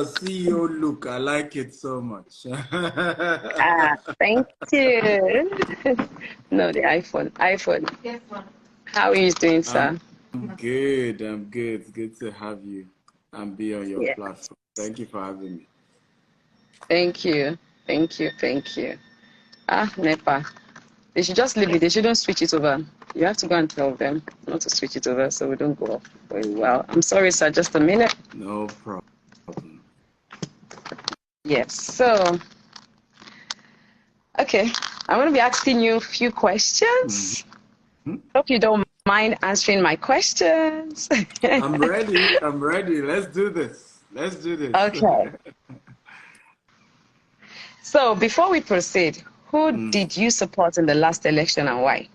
CEO look. I like it so much. Thank you. No, the iPhone. iPhone. How are you doing, I'm sir? good. I'm good. It's good to have you and be on your Yeah. platform. Thank you for having me. Thank you. Thank you. Thank you. NEPA. They should just leave it. They shouldn't switch it over. You have to go and tell them not to switch it over so we don't go off very well. I'm sorry, sir. Just a minute. No problem. Yes. So, okay. I'm going to be asking you a few Mhm. questions. Hope you don't mind answering my questions. I'm ready. I'm ready. Let's do this. Let's do this. Okay. So before we proceed, who Mm. did you support in the last election and why?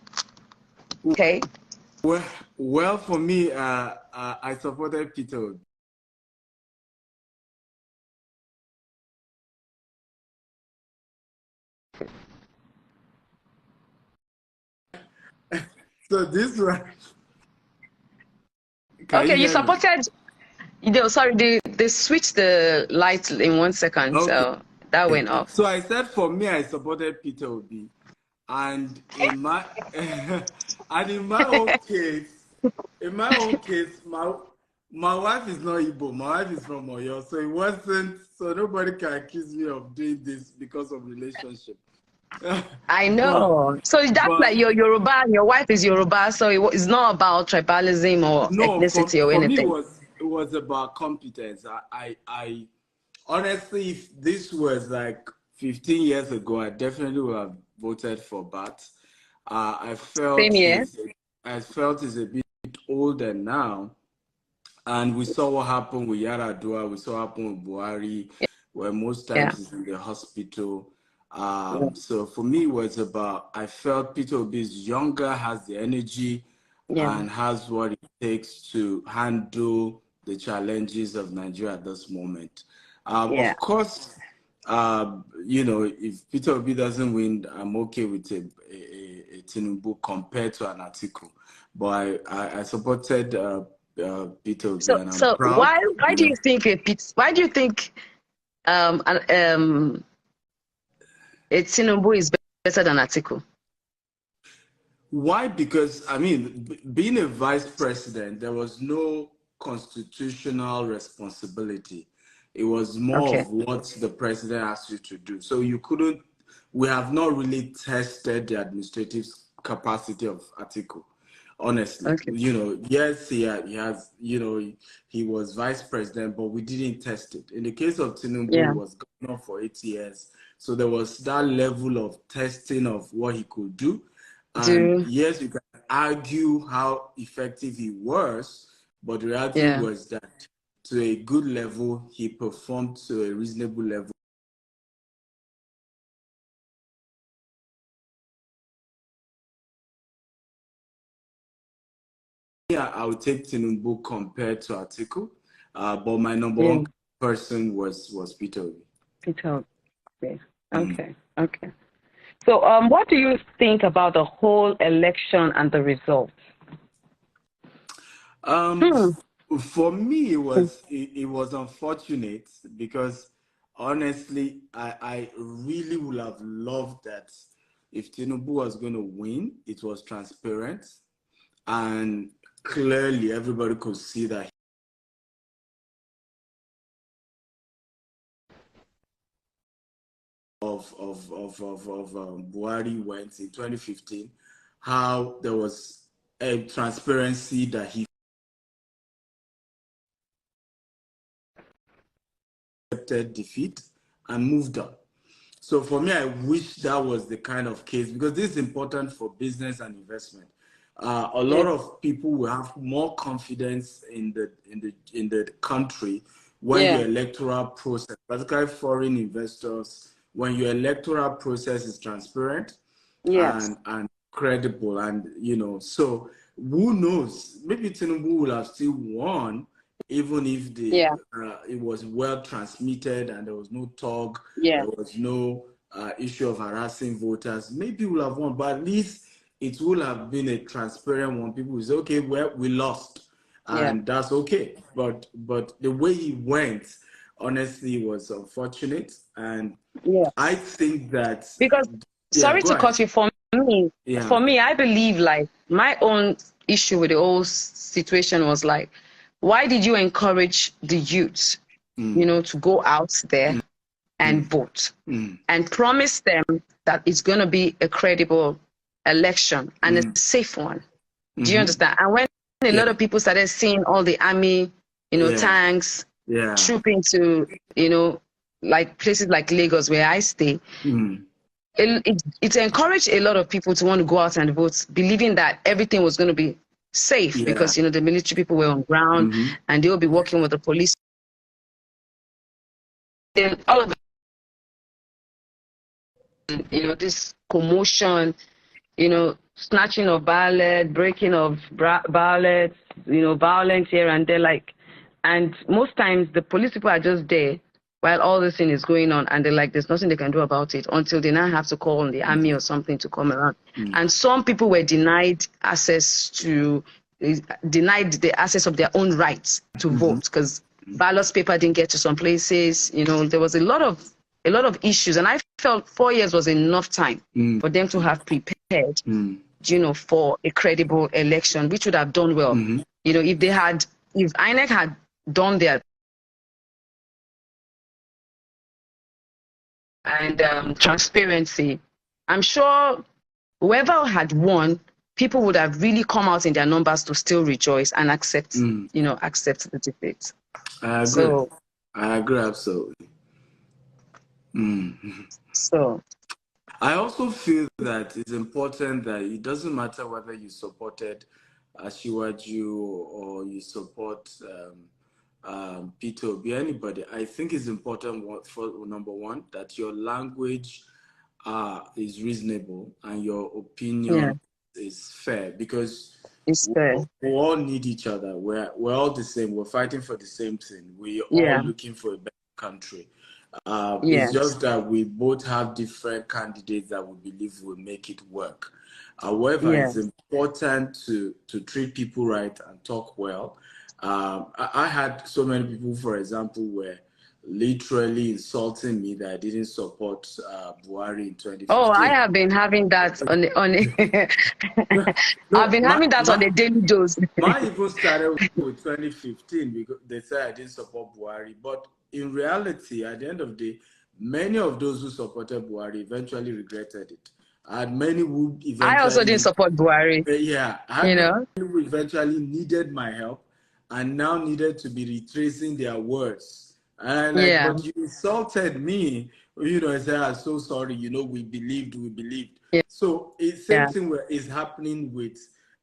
Okay. Well, well, for me, I supported Peter Obi. So this one, can Okay, you you hear me? supported. Sorry, they switched the lights in 1 second, Okay. so that went off. So I said for me, I supported Peter Obi. And in my own case, my wife is not Igbo. My wife is from Oyo, so it wasn't. So nobody can accuse me of doing this because of relationship. I but know. So that's like but you're Yoruba and your wife is Yoruba, so it's not about tribalism or no, ethnicity or for me anything. it was about competence. I honestly, if this was like 15 years ago, I definitely would have voted for Bat. I Same felt here. he's a bit older now, and we saw what happened with Yaradua. We saw what happened with Buhari, where most Yeah. times he's in the hospital. Yeah. So for me, it was about I felt Peter Obi is younger, has the energy, Yeah. and has what it takes to handle the challenges of Nigeria at this moment. Yeah. Of course, if Peter Obi doesn't win, I'm okay with a Tinubu compared to an article. But I supported Peter Obi, So and I'm so proud. why do you think why do you think um an- um a Tinubu is better than Atiku? Why? Because, I mean, being a vice president, there was no constitutional responsibility. It was more Okay. of what the president asked you to do. So you couldn't, we have not really tested the administrative capacity of Atiku, honestly. Okay. Yes, he has, he was vice president, but we didn't test it. In the case of Tinubu, he Yeah. was governor for 8 years. So there was that level of testing of what he could do. And Do yes, you can argue how effective he was, but the reality yeah. was that to a good level, he performed to a reasonable level. Yeah, I would take Tinubu compared to Atiku, but my number Yeah. one person was Peter Obi. Peter. Okay. Mm. Okay. Okay. So what do you think about the whole election and the results? Um, Hmm. for me, it was unfortunate because honestly, I really would have loved that if Tinubu was going to win, it was transparent and clearly everybody could see that of Buhari went in 2015, how there was a transparency that he accepted defeat and moved on. So for me, I wish that was the kind of case because this is important for business and investment. A Yeah. lot of people will have more confidence in the country when Yeah. your electoral process, particularly foreign investors, when your electoral process is transparent Yes. and credible, and so who knows? Maybe Tinubu will have still won, even if Yeah. it was well transmitted and there was no talk, Yeah. there was no issue of harassing voters. Maybe we'll have won, but at least it will have been a transparent one. People will say, okay, well, we lost, Yeah. and that's okay. But the way he went honestly, it was unfortunate. And Yeah. I think that, Because, yeah, sorry go to ahead. cut you, me, Yeah. for me, I believe like my own issue with the whole situation was like, why did you encourage the youth, Mm, to go out there and mm, vote mm, and promise them that it's going to be a credible election and a mm, safe one? Do you mm-hmm. understand? And when a Yeah. lot of people started seeing all the army, Yeah. tanks Yeah. trooping to, like places like Lagos where I stay, Mm, it encouraged a lot of people to want to go out and vote, believing that everything was going to be safe yeah. because, the military people were on ground Mm-hmm. and they will be working with the police. Then all of this commotion, snatching of ballot, breaking of ballots, violence here and there, like, and most times the police people are just there while all this thing is going on, and they're like, there's nothing they can do about it until they now have to call on the army or something to come around. Mm, And some people were denied the access of their own rights to mm-hmm. vote because ballot paper didn't get to some places. There was a lot of issues, and I felt 4 years was enough time Mm, for them to have prepared, mm, for a credible election, which would have done well. mm-hmm. If INEC had done their and transparency, I'm sure whoever had won, people would have really come out in their numbers to still rejoice and accept, Mm. accept the defeat. I agree. So, I agree absolutely. Mm. so I also feel that it's important that it doesn't matter whether you supported Ashiwaju or you support Peter Obi, anybody. I think it's important for number one that your language is reasonable and your yeah, opinion is fair because it's we fair. we all need each other. We're all the same. We're fighting for the same thing. We're all Yeah, looking for a better country. It's yes, just that we both have different candidates that we believe will make it work. However, yeah. it's important to treat people right and talk well. I had so many people, for example, were literally insulting me that I didn't support Buhari in Oh, I 2015. have been having that I've No, been having that on a daily dose. mine even started with 2015 because they said I didn't support Buhari. But in reality, at the end of the day, many of those who supported Buhari eventually regretted it. I had many who I also didn't eventually, support Buhari, yeah, I had you many know? who eventually needed my help and now needed to be retracing their words. And I'm like, Yeah, but you insulted me. I said, I'm so sorry. We believed, we believed. yeah, So it's same yeah, thing is happening with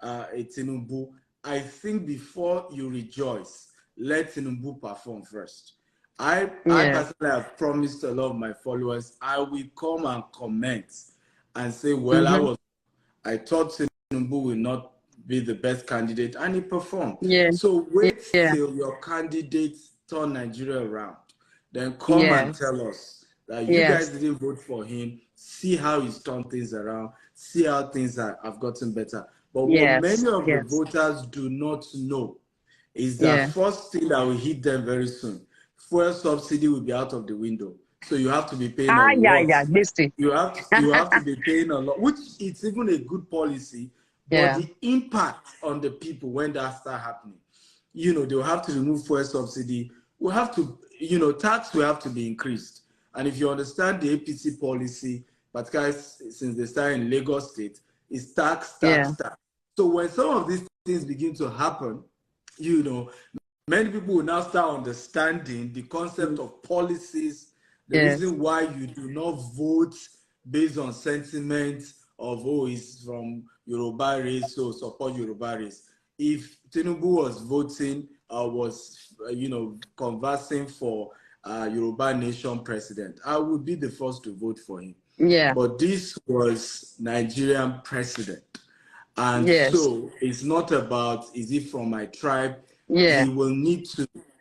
Tinubu. I think before you rejoice, let Tinubu perform first. I yeah, personally have promised a lot of my followers I will come and comment and say, well, mm-hmm, I thought Tinubu will not be the best candidate, and he performed. yeah, So wait yeah, till your candidate turn Nigeria around. Then come and yes, tell us that you guys yes, didn't vote for him. See how he's turned things around. See how things have gotten better. But what yes, many of the yes, voters do not know is that yeah. first thing that will hit them very soon, fuel subsidy will be out of the window. So you have to be paying a Ah, yeah, lot. yeah, listen. You have to be paying a lot, which it's even a good policy, but Yeah, the impact on the people when that start happening, they'll have to remove fuel subsidy. We'll have to, tax will have to be increased. And if you understand the APC policy, particularly since they started in Lagos State, it's tax, yeah, tax, tax. So when some of these things begin to happen, you know, many people will now start understanding the concept of policies, the yes, reason why you do not vote based on sentiment of, oh, he's from Yoruba race, so support Yoruba race. If Tinubu was voting, conversing for Yoruba nation president, I would be the first to vote for him. yeah, But this was Nigerian president. And yes, so it's not about, is he from my tribe? yeah, He will need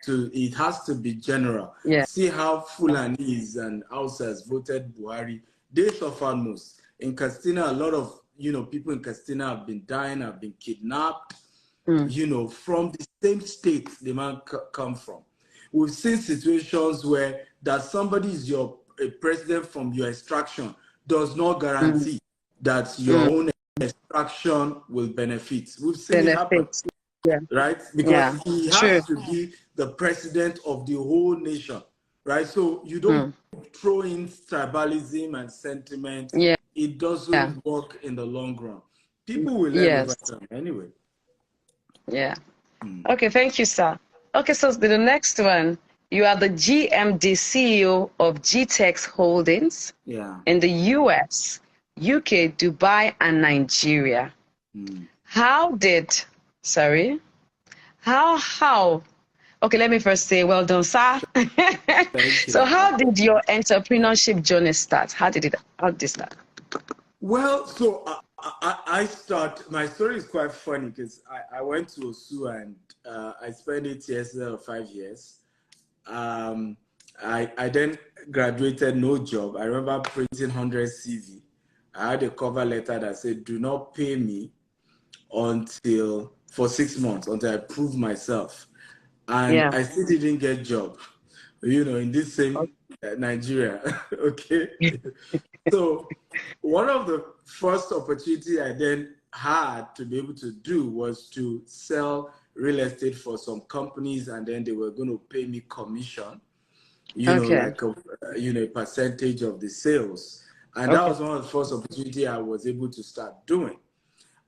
it has to be general. yeah, See how Fulanese and Hausas voted Buhari. They suffered most. In Castina, a lot of, people in Castina have been dying, have been kidnapped, mm, from the same state the man come from. we've seen situations where that somebody is a president from your extraction does not Mm. guarantee that your Mm. own extraction will benefit. We've seen it happen, Benefits. Yeah. right? Because Yeah. he True. has to be the president of the whole nation, right? So you don't Mm. throw in tribalism and sentiment. Yeah. It Yeah. doesn't work in the long run. People will learn over Yes. time anyway. Yeah. Okay, thank you, sir. Okay, so the next one, you are the GMD CEO of GTEX Holdings Yeah. in the US, UK, Dubai, and Nigeria. Mm. Sorry, okay, let me first say, well done, sir. Thank So you. how did your entrepreneurship journey start? How did it start? Well, so my story is quite funny because I went to OSU and I spent 8 years there, or 5 years. I then graduated, no job. I remember printing 100 CV. I had a cover letter that said, do not pay me for 6 months until I prove myself. And Yeah. I still didn't get job, in this same Nigeria. Okay. So one of the first opportunity I then had to be able to do was to sell real estate for some companies, and then they were going to pay me commission, Okay. like a percentage of the sales. And that Okay. was one of the first opportunity I was able to start doing.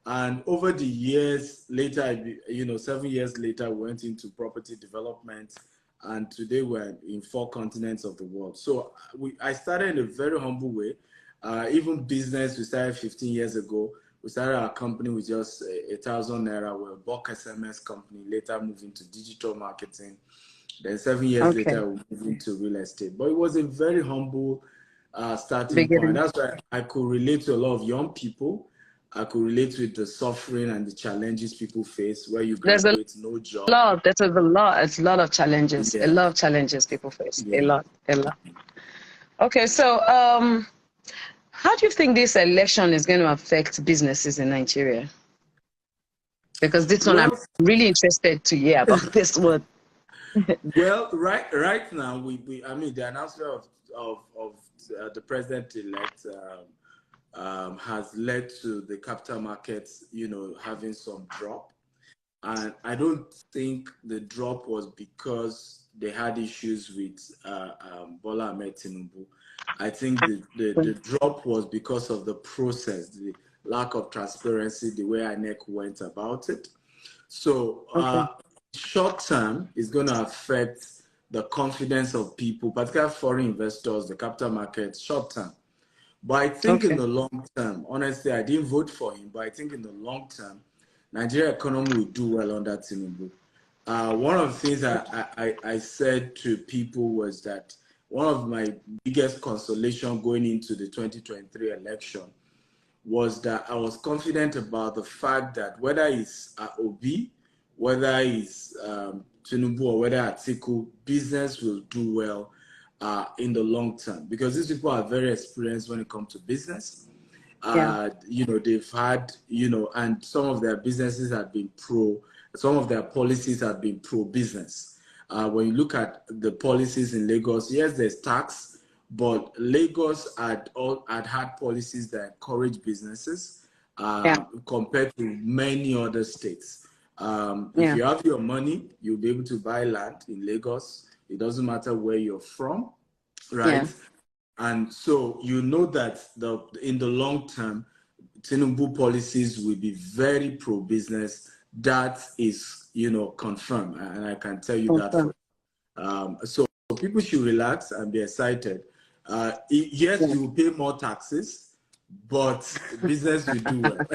And over the years later, 7 years later, we went into property development, and today we're in 4 continents of the world. So I started in a very humble way. Even business, we started 15 years ago. We started our company with just 1,000 naira. We're a bulk SMS company, later moved into digital marketing. Then 7 years Okay. later, we moved into real estate. But it was a very humble starting point. Beginning. That's why I could relate to a lot of young people. I could relate with the suffering and the challenges people face where you There's a graduate, no job. it's a lot of challenges, a Yeah, lot of challenges people face, yeah. a lot. Okay, so how do you think this election is going to affect businesses in Nigeria? Because this one, I'm Well, really interested to hear about this one. well, right now, I mean, the announcement of the president-elect has led to the capital markets, having some drop. And I don't think the drop was because they had issues with Bola Ahmed Tinubu. I think the drop was because of the process, the lack of transparency, the way INEC went about it. So Okay. short term is going to affect the confidence of people, particularly foreign investors, the capital markets, short term. But I think in Okay. the long term, honestly, I didn't vote for him, but I think in the long term, Nigeria economy will do well under Tinubu. One of the things I said to people was that one of my biggest consolation going into the 2023 election was that I was confident about the fact that whether it's Obi, whether it's Tinubu, or whether Atiku, business will do well in the long term, because these people are very experienced when it comes to business. Yeah. They've had, and some of their businesses have been some of their policies have been pro-business. When you look at the policies in Lagos, yes, there's tax, but Lagos had policies that encourage businesses Yeah. compared to many other states. If Yeah. you have your money, you'll be able to buy land in Lagos. It doesn't matter where you're from, Yeah. right? And so that in the long term, Tinubu policies will be very pro-business. That is, confirmed, and I can tell you that Confirm. for. So people should relax and be excited. Yes, Yeah. you will pay more taxes, but business will do well.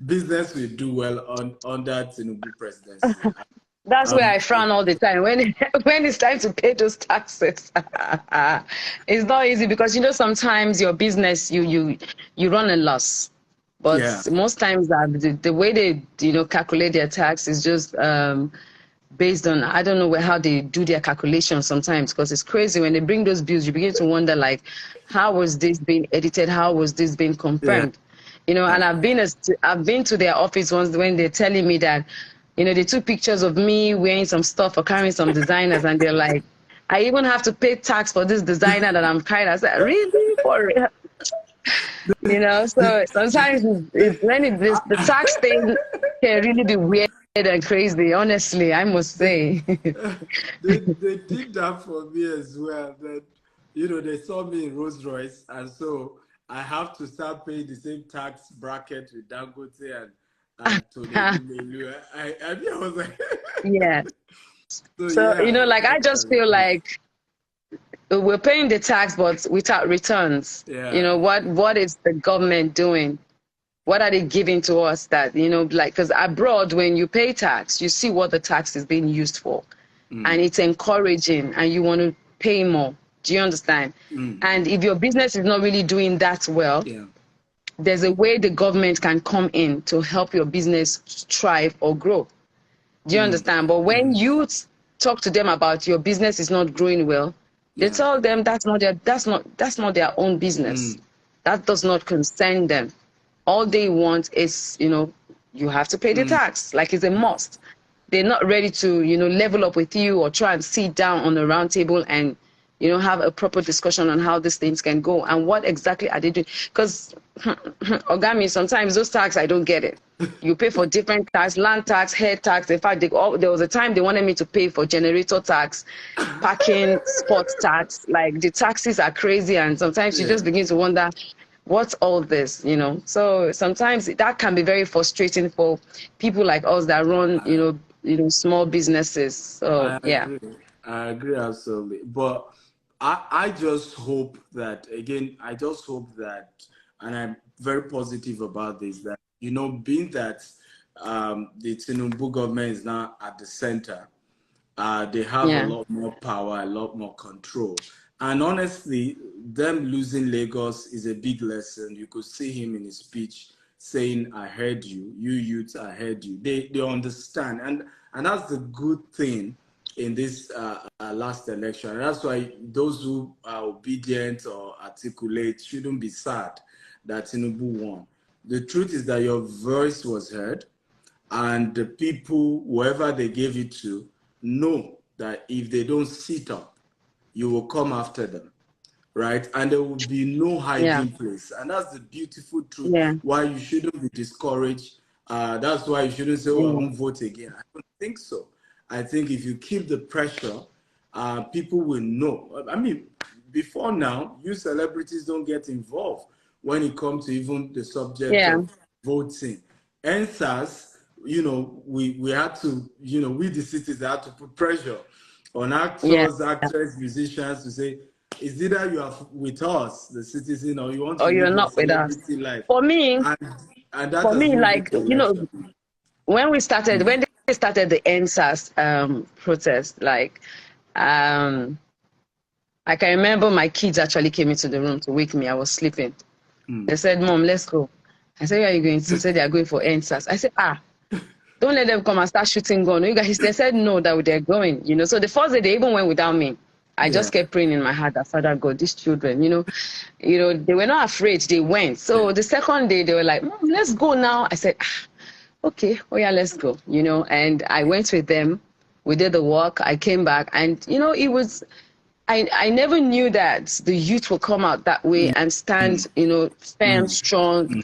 Business will do well under Tinubu presidency. That's where Um, I frown all the time when when it's time to pay those taxes. It's not easy because sometimes your business you run a loss, but yeah, most times that the way they calculate their tax is just based on, I don't know how they do their calculations sometimes, because it's crazy when they bring those bills. You begin to wonder, like, how was this being edited? How was this being yeah, confirmed? And I've been to their office once when they're telling me that You know, they took pictures of me wearing some stuff or carrying some designers, and they're like, I even have to pay tax for this designer that I'm carrying. I said, really? For real? You know, so sometimes the tax thing can really be weird and crazy, honestly, I must say. They did that for me as well. That they saw me in Rolls Royce, and so I have to start paying the same tax bracket with Dangote and Tony Lumelu. I mean, I was like, Yeah. so So, you yeah, know, like I that just can feel be. like we're paying the tax, but without returns. You Yeah. know, what is the government doing? What are they giving to us that, you know, like, because abroad, when you pay tax, you see what the tax is being used for. And it's encouraging and you want to pay more. Do you understand? And if your business is not really doing that well, Yeah. there's a way the government can come in to help your business thrive or grow. Do you understand? But when you talk to them about your business is not growing well, they Yeah. tell them that's not their own business. That does not concern them. All they want is, you know, you have to pay the tax, like it's a must. They're not ready to, you know, level up with you or try and sit down on a round table and, you know, have a proper discussion on how these things can go and what exactly are they doing. Because Ogami, sometimes those tax, I don't get it. You pay for different tax, land tax, hair tax. In fact, there was a time they wanted me to pay for generator tax, parking, sports tax. Like the taxes are crazy, and sometimes you Yeah. just begin to wonder, what's all this, you know? So sometimes that can be very frustrating for people like us that run, small businesses. So I yeah, agree. I agree absolutely. But I just hope that, again, I just hope that, and I'm very positive about this, that, being that the Tinubu government is now at the center, they have a yeah, lot more power, a lot more control. And honestly, them losing Lagos is a big lesson. You could see him in his speech saying, I heard you, you youths, I heard you. They understand. And that's the good thing in this last election. And that's why those who are obedient or articulate shouldn't be sad that Tinubu won. The truth is that your voice was heard, and the people, whoever they gave it to, know that if they don't sit up, you will come after them, right? And there will be no yeah, hiding place. And that's the beautiful truth yeah, why you shouldn't be discouraged. That's why you shouldn't say, oh, I yeah, won't vote again. I don't think so. I think if you keep the pressure, people will know. I mean, before now, you celebrities don't get involved when it comes to even the subject yeah, of voting. NSAS, we had to, we the citizens had to put pressure on yeah. actors, actresses, musicians to say, it's either you are with us, the citizen, or you want to Or you're live your not with us. celebrity life. For me, And and that for has me, been like, this election. when they started the NSAS protest, like, um, I can remember my kids actually came into the room to wake me. I was sleeping. They said, Mom, let's go. I said, where are you going to? They said, they are going for NSAS. I said, don't let them come and start shooting gun. You guys, they said no, that they're going, you know. So the first day they even went without me. I Yeah, just kept praying in my heart that Father God, these children, they were not afraid. They went. yeah. So the second day they were like, Mom, let's go now. I said, okay, oh yeah, let's go, And I went with them. We did the walk. I came back, and it was. I never knew that the youth will come out that way and stand, firm, strong,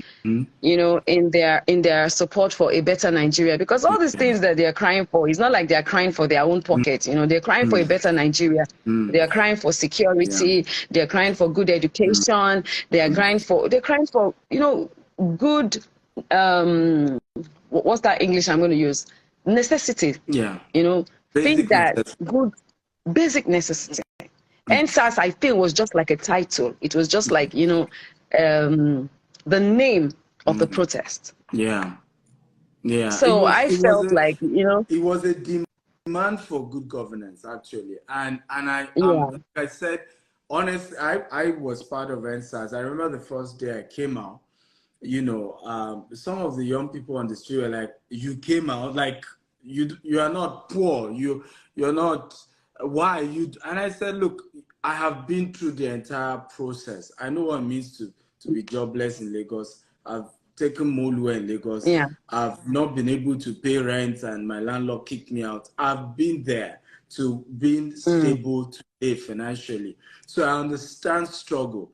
in their support for a better Nigeria. Because all these things that they are crying for, it's not like they are crying for their own pocket. They're crying for a better Nigeria. They are crying for Yeah. security. They're crying for good education. They're crying for good. Um, what's that English I'm going to use? Necessity. Yeah. Things Basic that necessity. good, basic necessity. NSAS, I feel, was just like a title. It was just like, the name of the protest. Yeah. Yeah. It So was I it was felt a like, it was a demand for good governance, actually. And I yeah, like I said, honestly, I was part of NSAS. I remember the first day I came out, some of the young people on the street were like, you came out, like you are not poor, you're not, why you, and I said, look, I have been through the entire process. I know what it means to be jobless in Lagos. I've taken Molu in Lagos. Yeah. I've not been able to pay rent and my landlord kicked me out. I've been there to being Mm. stable today financially. So I understand struggle.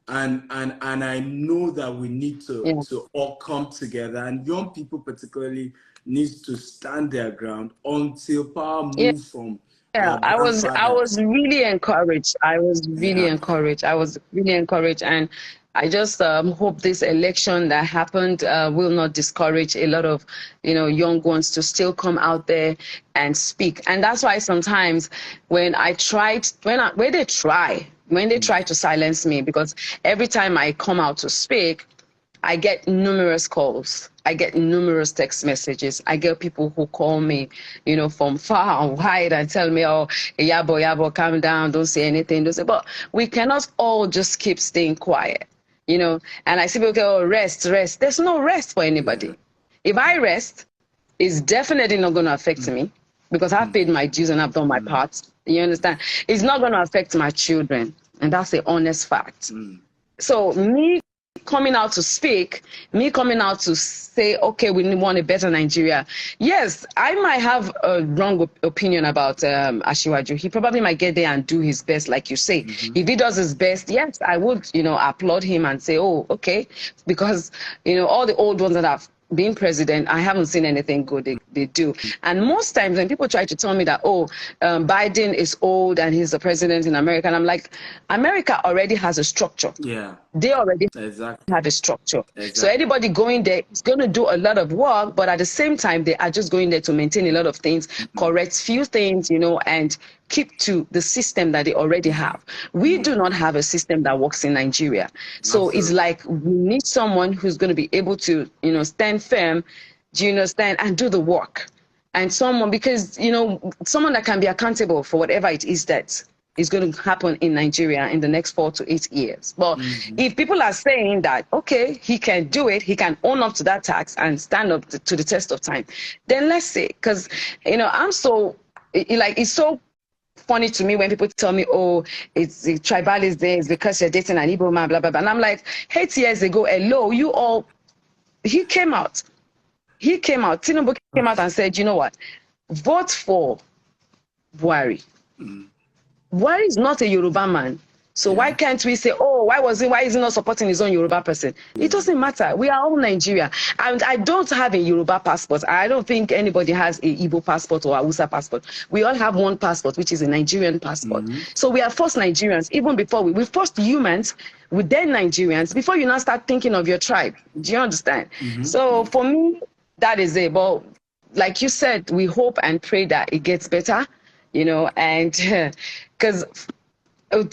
And I know that we need Yeah. to all come together, and young people particularly needs to stand their ground until power Yeah. move from Yeah, our I grandfathers. was really encouraged. I was really Yeah. encouraged. I was really encouraged, and I just hope this election that happened will not discourage a lot of, young ones to still come out there and speak. And that's why sometimes when when they try to silence me, because every time I come out to speak, I get numerous calls. I get numerous text messages. I get people who call me, from far and wide and tell me, oh, Iyabo, calm down. Don't say anything. Don't say, but we cannot all just keep staying quiet, And I say, okay, oh, rest. There's no rest for Yeah. anybody. If I rest, it's definitely not going to affect me because I've paid my dues and I've done my part. You understand? It's not going to affect my children. And that's the honest fact. So me coming out to speak, me coming out to say, okay, we want a better Nigeria. Yes, I might have a wrong opinion about Ashiwaju. He probably might get there and do his best, like you say. If he does his best, yes, I would, applaud him and say, oh, okay, because, all the old ones that have being president, I haven't seen anything good they do. And most times when people try to tell me that, Biden is old and he's the president in America, and I'm like, America already has a structure. Yeah. They already Exactly. have a structure. Exactly. So anybody going there is going to do a lot of work, but at the same time, they are just going there to maintain a lot of things, correct few things, and keep to the system that they already have. We do not have a system that works in Nigeria. So Absolutely. it's like we need someone who's going to be able to, stand firm, do you understand, and do the work. And someone, because, someone that can be accountable for whatever it is that is going to happen in Nigeria in the next 4 to 8 years. But if people are saying that, okay, he can do it, he can own up to that tax and stand up to the test of time, then let's say, because, I'm so, it's so funny to me when people tell me, oh, it's the tribalist there, it's because you're dating an Igbo man, blah, blah, blah. And I'm like, 8 years ago, hello, he came out, Tinubu came out and said, you know what, vote for Buhari. Buhari is not a Yoruba man. So why can't we say, oh, why is he not supporting his own Yoruba person? It doesn't matter. We are all Nigeria. And I don't have a Yoruba passport. I don't think anybody has a Igbo passport or a Hausa passport. We all have one passport, which is a Nigerian passport. So we are first Nigerians, even before we first humans, we then Nigerians, before you now start thinking of your tribe. Do you understand? So for me, that is it. But like you said, we hope and pray that it gets better, and because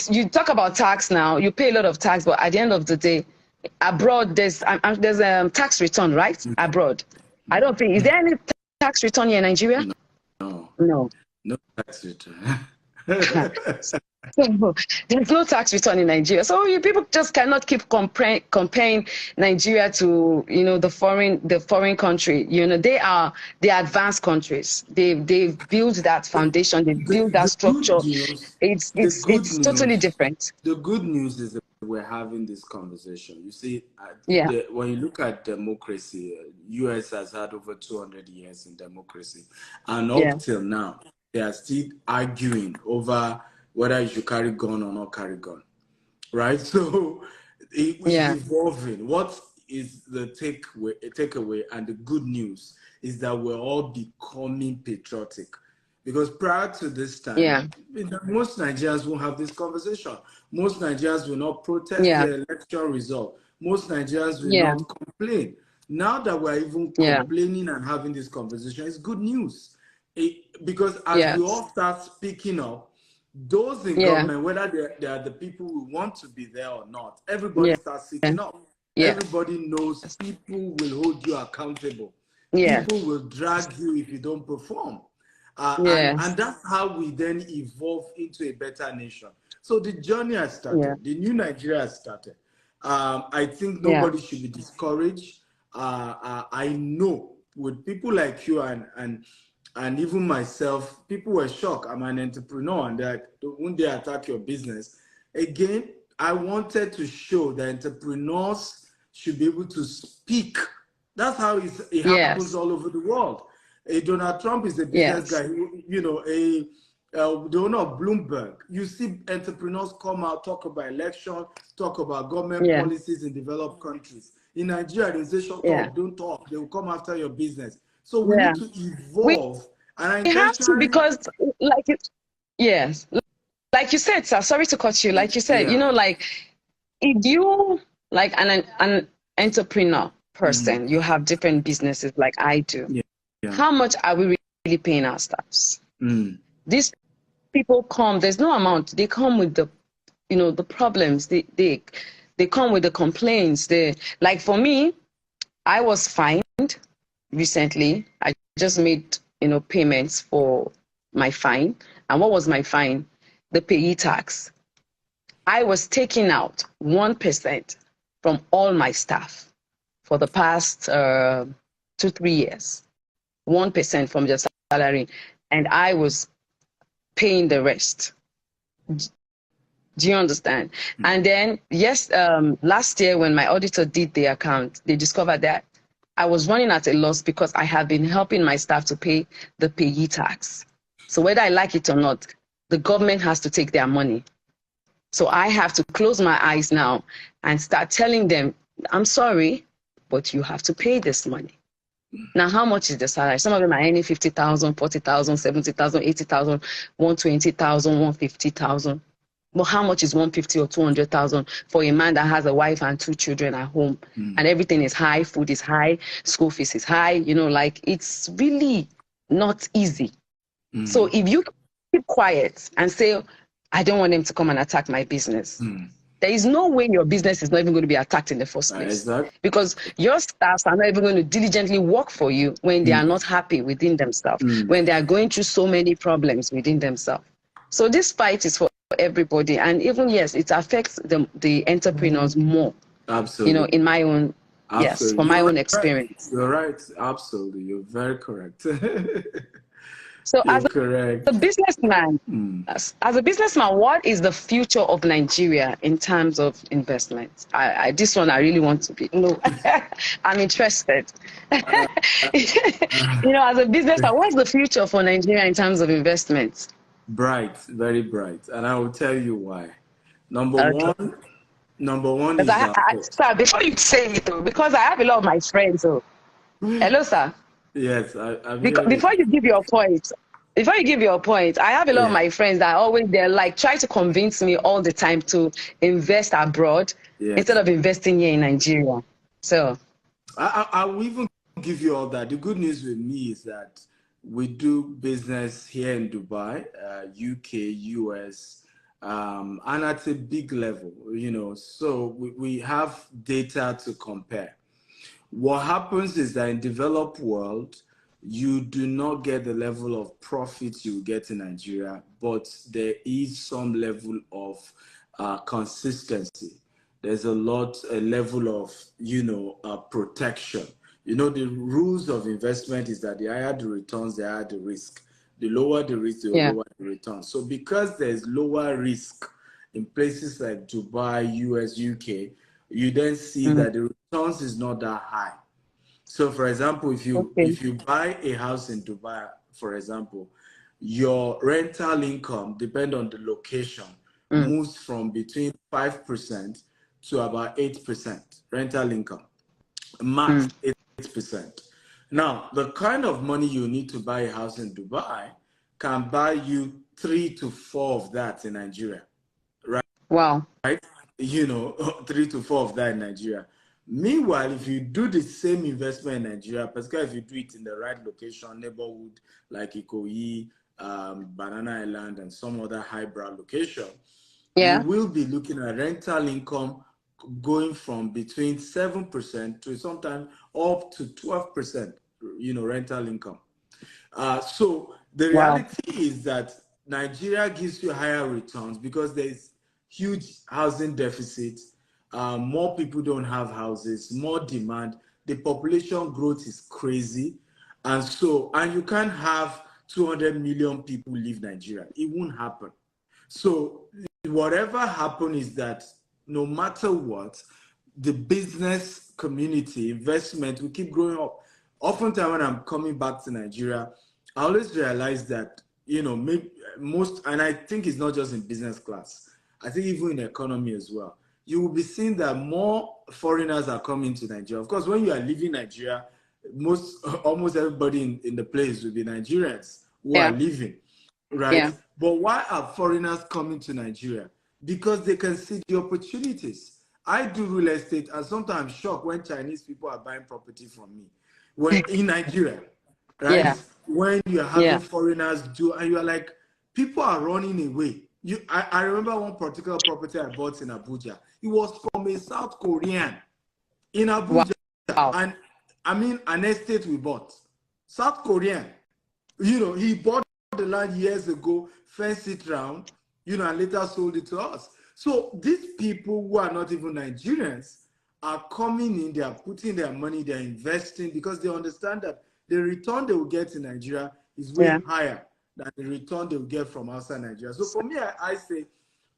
you talk about tax now, you pay a lot of tax, but at the end of the day, abroad, there's a tax return, right? Abroad. I don't think, is there any tax return here in Nigeria? No. No. No tax return. So, there's no tax return in Nigeria. So you people just cannot keep comparing Nigeria to, the foreign country. They are the advanced countries. They've built that foundation. They built that structure. It's totally different. The good news is that we're having this conversation. You see, Yeah. when you look at democracy, US has had over 200 years in democracy, and up till now, they are still arguing over whether you should carry gun or not carry gun, right? So it's evolving. What is the takeaway and the good news is that we're all becoming patriotic. Because prior to this time, most Nigerians won't have this conversation. Most Nigerians will not protest the election result. Most Nigerians will not complain. Now that we're even complaining and having this conversation, it's good news. Because as we all start speaking up, those in government, whether they are the people who want to be there or not, everybody starts sitting up. Everybody knows people will hold you accountable. People will drag you if you don't perform. And that's how we then evolve into a better nation. So the journey has started. The new Nigeria has started. I think nobody should be discouraged. I know with people like you and even myself, people were shocked. I'm an entrepreneur, and that when they attack your business, again, I wanted to show that entrepreneurs should be able to speak. That's how it happens Yes. all over the world. Donald Trump is a business Yes. guy. You know, the owner of Bloomberg. You see entrepreneurs come out, talk about election, talk about government Yeah. policies in developed countries. In Nigeria, they say, shut Yeah. up, don't talk. They will come after your business. So we Yeah. need to We evolve. And I have to, intentionally, because like it, yes. Like you said, sir, sorry to cut you. Like you said, yeah. like if you like an entrepreneur Mm-hmm. person, you have different businesses like I do. Yeah. Yeah. How much are we really paying our staffs? Mm. These people come, there's no amount. They come with the, the problems. They come with the complaints. Like for me, I was fined recently. I just made, payments for my fine. And what was my fine? The payee tax. I was taking out 1% from all my staff for the past 2-3 years. 1% from their salary, and I was paying the rest. Do you understand? And then, yes, last year when my auditor did the account, they discovered that I was running at a loss because I have been helping my staff to pay the payee tax. So whether I like it or not, the government has to take their money. So I have to close my eyes now and start telling them, I'm sorry, but you have to pay this money. Now, how much is the salary? Some of them are earning 50,000, 40,000, 70,000, 80,000, 120,000, 150,000. But how much is 150 or 200,000 for a man that has a wife and 2 children at home, and everything is high, food is high, school fees is high, like it's really not easy. So if you keep quiet and say, I don't want them to come and attack my business, there is no way your business is not even going to be attacked in the first place. Exactly. Because your staffs are not even going to diligently work for you when they are not happy within themselves, when they are going through so many problems within themselves. So this fight is for everybody. And even, yes, it affects the entrepreneurs more, Absolutely. in my own, yes, Absolutely. from my You're own right. experience. You're right. Absolutely. You're very correct. So You're as a correct. businessman, as a businessman, what is the future of Nigeria in terms of investment? This one I really want to be. No, I'm interested. As a businessman, what's the future for Nigeria in terms of investment? Bright, very bright. And I will tell you why. Number Okay. one, number one Because is sir, before you say it, because I have a lot of my friends. Hello, sir. yes, I'm hearing Before you. you give your point, I have a lot of Yeah. my friends that are always there, like try to convince me all the time to invest abroad instead Yes. of investing here in Nigeria. So, I will even give you all that. The good news with me is that we do business here in Dubai, UK, US, and at a big level, so we have data to compare. What happens is that in developed world, you do not get the level of profit you get in Nigeria, but there is some level of consistency. There's a level of, protection. The rules of investment is that the higher the returns, the higher the risk. The lower the risk, the yeah. lower the return. So because there's lower risk in places like Dubai, US, UK, you then see Mm. that the returns is not that high. So for example, if you Okay. if you buy a house in Dubai, for example, your rental income, depend on the location, Mm. moves from between 5% to about 8% rental income, max Mm. 8%. Now, the kind of money you need to buy a house in Dubai can buy you 3 to 4 of that in Nigeria, right? Wow. Right? 3 to 4 of that in Nigeria. Meanwhile, if you do the same investment in Nigeria, particularly if you do it in the right location, neighborhood like Ikoyi, Banana Island, and some other highbrow location, you Yeah. will be looking at rental income going from between 7% to sometimes up to 12%, rental income. So the Wow. reality is that Nigeria gives you higher returns because there's huge housing deficit. More people don't have houses, more demand. The population growth is crazy. And you can't have 200 million people leave Nigeria. It won't happen. So whatever happens is that no matter what, the business community, investment will keep growing up. Oftentimes when I'm coming back to Nigeria, I always realize that, maybe most, and I think it's not just in business class, I think even in economy as well, you will be seeing that more foreigners are coming to Nigeria. Of course, when you are leaving Nigeria, almost everybody in the place will be Nigerians who are leaving, right? Yeah. But why are foreigners coming to Nigeria? Because they can see the opportunities. I do real estate, and sometimes I'm shocked when Chinese people are buying property from me. When in Nigeria, right? Yeah. When you're having Yeah. foreigners do, and you're like, people are running away. I remember one particular property I bought in Abuja. It was from a South Korean in Abuja. Wow. And I mean, an estate we bought. South Korean. He bought the land years ago, fenced it round, and later sold it to us. So these people who are not even Nigerians are coming in, they are putting their money, they're investing because they understand that the return they will get in Nigeria is way higher than the return they will get from outside Nigeria. So for me, I say,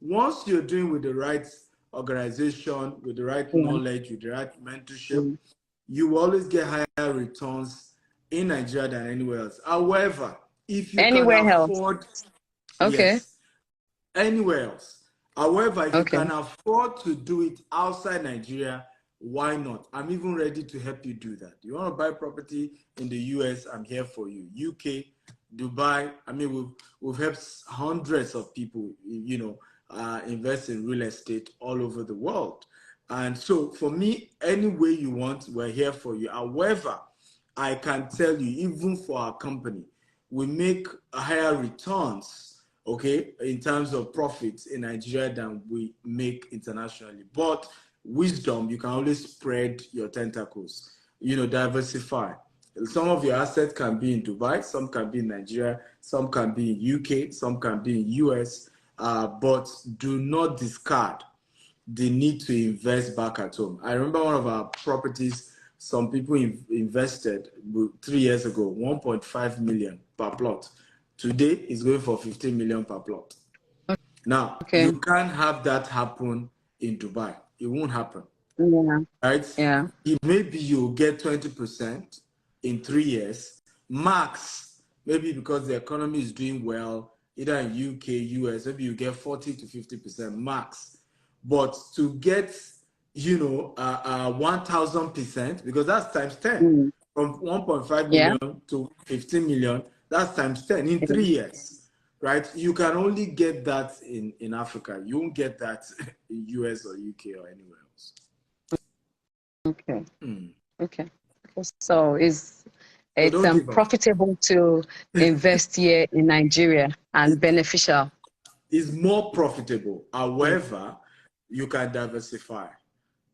once you're doing with the right organization, with the right knowledge, with the right mentorship, you will always get higher returns in Nigeria than anywhere else. However, if you can Anywhere else. afford, Okay. yes, anywhere else. However, if you Okay. can afford to do it outside Nigeria, why not? I'm even ready to help you do that. You want to buy property in the US, I'm here for you. UK, Dubai, I mean, we've helped hundreds of people, invest in real estate all over the world. And so for me, any way you want, we're here for you. However, I can tell you, even for our company, we make higher returns, okay, in terms of profits in Nigeria than we make internationally. But wisdom, you can always spread your tentacles, diversify. Some of your assets can be in Dubai, some can be in Nigeria, some can be in UK, some can be in US, but do not discard the need to invest back at home. I remember one of our properties, some people invested 3 years ago, 1.5 million per plot. Today, it's going for 15 million per plot. Now, you can't have that happen in Dubai. It won't happen. Yeah. Right? Yeah. Maybe you'll get 20% in 3 years, max, maybe because the economy is doing well, either in UK, US, maybe you get 40 to 50% max. But to get, 1,000%, because that's times 10, from 1.5 Yeah. million to 15 million, that's times 10 in 3 years, right? You can only get that in Africa. You won't get that in US or UK or anywhere else. Okay. Okay. So it's profitable to invest here in Nigeria and beneficial. It's more profitable. However, you can diversify,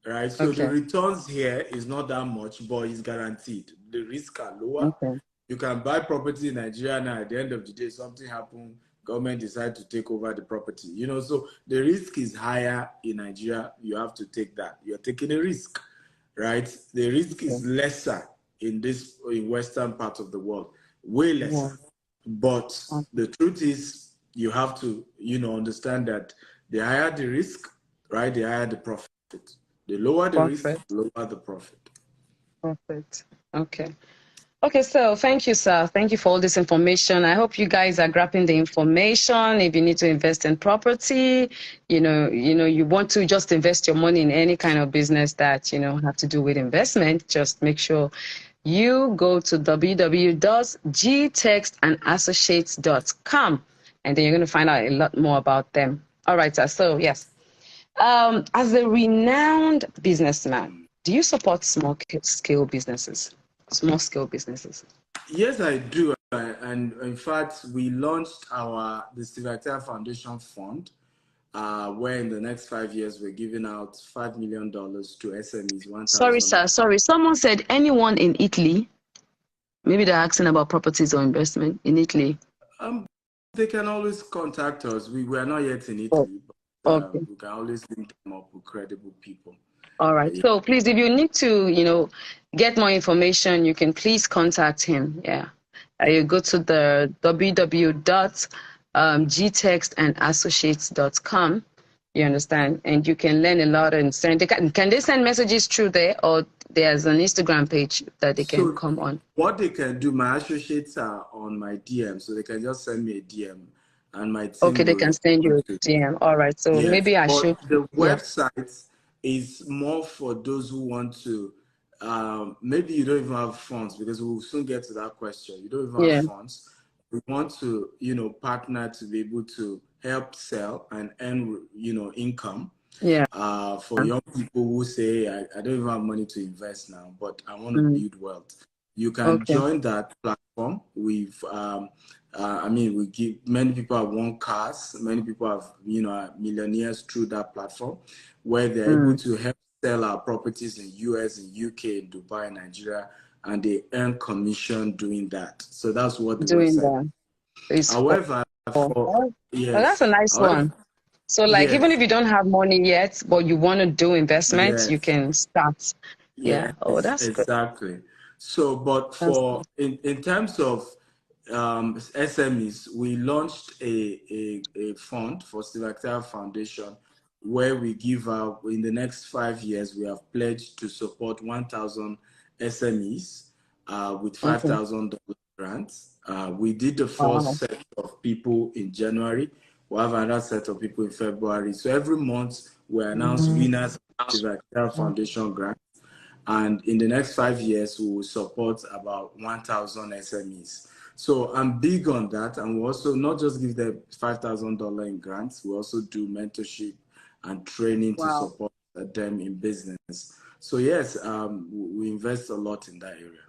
right? So the returns here is not that much, but it's guaranteed. The risks are lower. You can buy property in Nigeria now. At the end of the day, something happened, government decide to take over the property. So the risk is higher in Nigeria. You have to take that. You're taking a risk, right? The risk is lesser in Western part of the world, way lesser. But the truth is, you have to, understand that the higher the risk, right, the higher the profit. The lower the risk, lower the profit. Profit. Okay. Okay, so thank you, sir. Thank you for all this information. I hope you guys are grabbing the information. If you need to invest in property, you want to just invest your money in any kind of business that, have to do with investment, just make sure you go to www.gtextandassociates.com, and then you're going to find out a lot more about them. All right, sir. So, yes. As a renowned businessman, do you support small-scale businesses? Small-scale businesses? Yes, I do. And in fact, we launched the Steve Foundation Fund, where in the next 5 years, we're giving out $5 million to SMEs. 1,000. Sorry, sir. Sorry. Someone said anyone in Italy. Maybe they're asking about properties or investment in Italy. They can always contact us. We are not yet in Italy, but we can always link them up with credible people. All right. So please, if you need to, get more information, you can please contact him. Yeah. You go to the www.gtextandassociates.com, You understand? And you can learn a lot and send. Can they send messages through there, or there's an Instagram page that they can So come on? what they can do, my associates are on my DM, so they can just send me a DM, and my Okay, team they will can send respond you to a it. DM. All right. So Yes, maybe I should. but the Yeah. website is more for those who want to. Maybe you don't even have funds, because we'll soon get to that question. You don't even have Yeah. funds. We want to, partner to be able to help sell and earn, income. Yeah. For young people who say, I don't even have money to invest now, but I want to Mm. build wealth. You can Okay. join that platform. We give, many people have won cars. Many people have, are millionaires through that platform, where they're able Mm. to help sell our properties in US, in UK, in Dubai, Nigeria, and they earn commission doing that. So that's what the Doing website. that is for. However, Oh, that's a yes, nice however, one. So, like, even yes, if you don't have money yet, but you want to do investments, you yes. can start. Yeah. Oh, Yes, that's good. exactly. So, but That's good. in terms of SMEs, we launched a fund for Silactel Foundation, where we give out, in the next 5 years, we have pledged to support 1,000 SMEs with Okay. $5,000 grants. We did the Wow. first set of people in January. We'll have another set of people in February. So every month we announce winners of Silactel Foundation grant. And in the next 5 years, we will support about 1,000 SMEs. So I'm big on that. And we also not just give them $5,000 in grants, we also do mentorship and training to Wow. support them in business. So yes, we invest a lot in that area.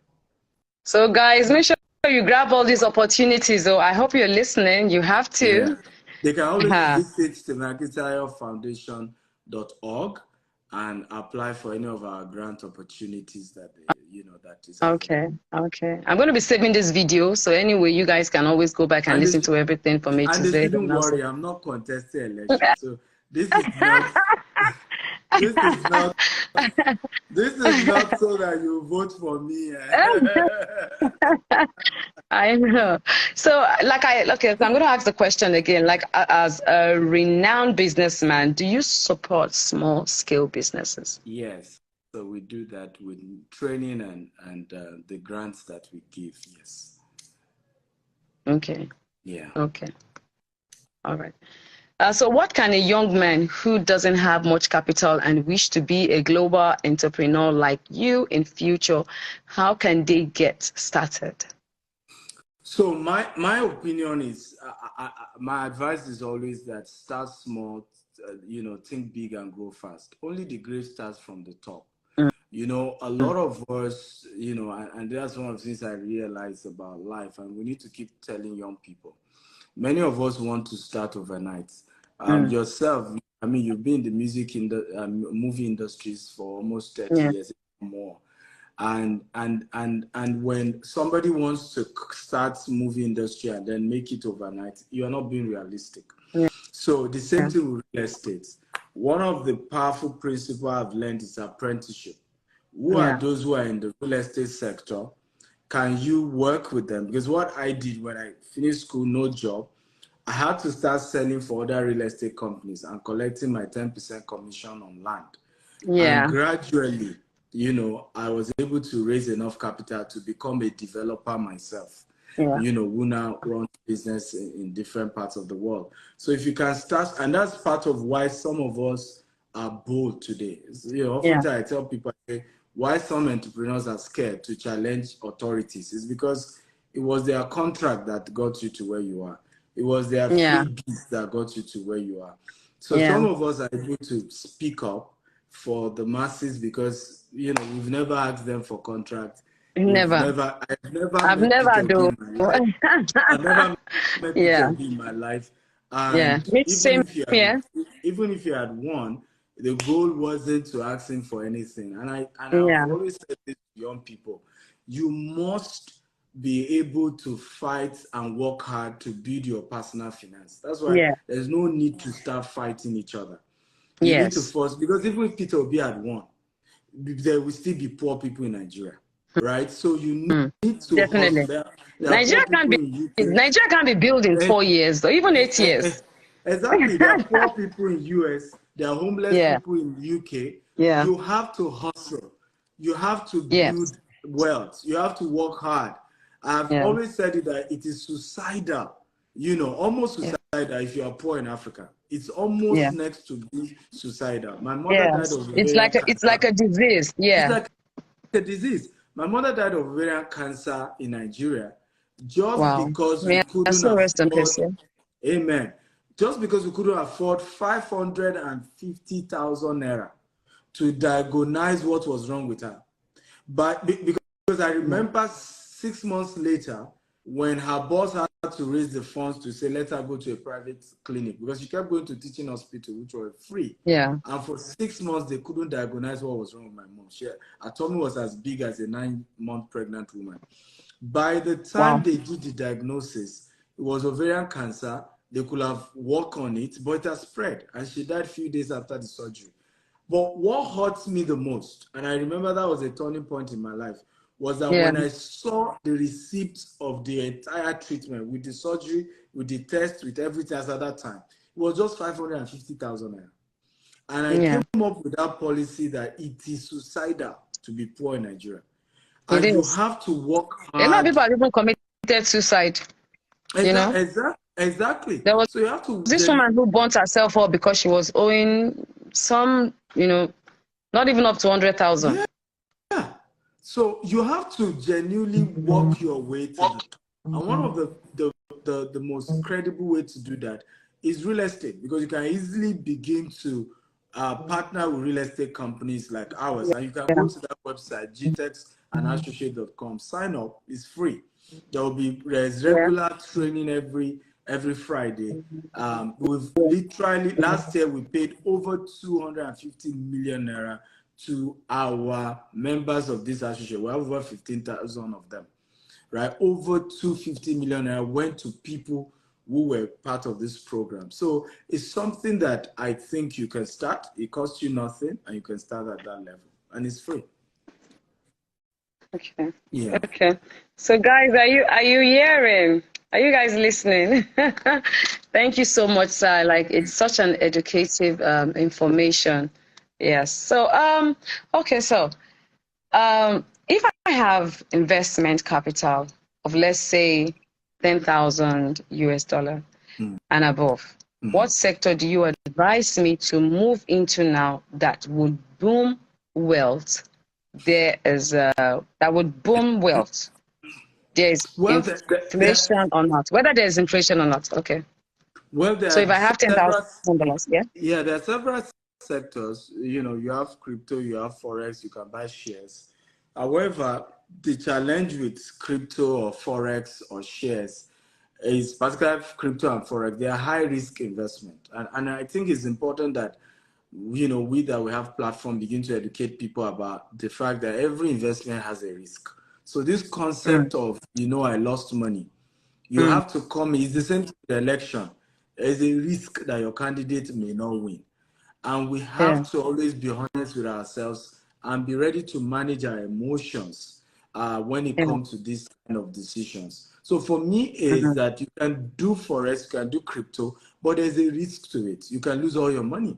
So, guys, make sure you grab all these opportunities. Oh, I hope you're listening. You have Yeah. to. They can always Uh-huh. visit theMarketIOFoundation.org and apply for any of our grant opportunities that is available. Okay. Okay. I'm going to be saving this video. So, anyway, you guys can always go back and And listen to everything from A to they Z. shouldn't And also, worry, I'm not contesting election. So this is not this is not this is not so that you vote for me. I know. So, okay, so I'm going to ask the question again. Like, as a renowned businessman, do you support small scale businesses? Yes. So we do that with training and the grants that we give. Yes. Okay. Yeah. Okay. All right. So what can a young man who doesn't have much capital and wish to be a global entrepreneur like you in future, how can they get started? So my opinion is, my advice is always that start small, think big and grow fast. Only the great starts from the top. Mm. A lot of us, and that's one of the things I realize about life, and we need to keep telling young people. Many of us want to start overnight. Mm. Yourself, I mean, you've been in the movie industries for almost 30 Yeah. years or more. And when somebody wants to start movie industry and then make it overnight, you're not being realistic. Yeah. So the same thing with real estate. One of the powerful principles I've learned is apprenticeship. Who are Yeah. those who are in the real estate sector? Can you work with them? Because what I did when I finished school, no job, I had to start selling for other real estate companies and collecting my 10% commission on land. And Yeah. gradually, I was able to raise enough capital to become a developer myself, Yeah. who now runs business in different parts of the world. So if you can start, and that's part of why some of us are bold today. Yeah. Often I tell people, why some entrepreneurs are scared to challenge authorities is because it was their contract that got you to where you are. It was their Yeah. freebies that got you to where you are. So Yeah. some of us are able to speak up for the masses because we've never asked them for contract. Never. I've never I've met never Peter B do. in my life. I've never met Peter Yeah. B in my life. Yeah. And It's same here. even if you had won, the goal wasn't to ask him for anything. And I've Yeah. always said this to young people: you must be able to fight and work hard to build your personal finance. That's why Yeah. there's no need to start fighting each other. You need to Yes. force, because even if Peter Obi had won, there will still be poor people in Nigeria, right? So you need to hustle. Definitely. There are poor people in UK. Nigeria can't be built in 4 years or even 8 years. Exactly. There are poor people in US. There are homeless Yeah, people in UK. yeah, You have to hustle. You have to yes, build wealth. You have to work hard. I've yeah, always said it that it is suicidal, almost yeah, suicidal if you are poor in Africa. It's yeah, almost next to be suicidal. My mother died yes. of It's ovarian like cancer. a disease. It's Yeah. like a disease. My mother died of ovarian cancer in Nigeria just Wow. because we May I couldn't so rest in afford, peace. Yeah. amen, just because we couldn't afford 550,000 naira to diagnose what was wrong with her. But because I Yeah. remember 6 months later, when her boss had to raise the funds to say, let her go to a private clinic, because she kept going to teaching hospital, which were free. Yeah. And for 6 months, they couldn't diagnose what was wrong with my mom. Her tummy was as big as a 9-month pregnant woman. By the time Wow. they did the diagnosis, it was ovarian cancer. They could have worked on it, but it has spread. And she died a few days after the surgery. But what hurts me the most, and I remember that was a turning point in my life, was that Yeah. when I saw the receipts of the entire treatment with the surgery, with the test, with everything at that time, it was just 550,000 naira. And I Yeah. came up with that policy that it is suicidal to be poor in Nigeria. It And you is. have to work A lot of hard. people have even committed suicide. You know, Exactly. there was So you have to this woman who burnt herself up because she was owing some, not even up to 100,000. yeah. So you have to genuinely work your way to the top. And one of the most credible way to do that is real estate, because you can easily begin to partner with real estate companies like ours. And you can Yeah. go to that website, gtexandassociate.com. Sign up, it's free. There's Yeah. regular training every Friday. We've literally last year we paid over 250 million naira to our members of this association. We have over 15,000 of them, right? Over 250 million naira went to people who were part of this program. So it's something that I think you can start. It costs you nothing, and you can start at that level, and it's free. Okay. Yeah. Okay. So guys, are you hearing? Are you guys listening? Thank you so much, sir. Like, it's such an educative information. Yes. So okay, so if I have investment capital of, let's say, 10,000 US dollar Mm. and above, what sector do you advise me to move into now that would boom wealth? There is that would boom wealth. There is Well, inflation or not. Whether there is inflation or not. Okay. there So if are I have several. $10,000, yeah. Yeah, there are several sectors. You have crypto, you have forex, you can buy shares. However, the challenge with crypto or forex or shares is, particularly crypto and forex, they are high risk investment, and I think it's important that we have platform begin to educate people about the fact that every investment has a risk. So this Mm, concept of I lost money, you mm, have to come. It's the same thing with the election. There's a risk that your candidate may not win. And we yeah. have to always be honest with ourselves and be ready to manage our emotions when it Yeah. comes to these kind of decisions. So for me is Mhm. that you can do forex, you can do crypto, but there's a risk to it. You can lose all your money.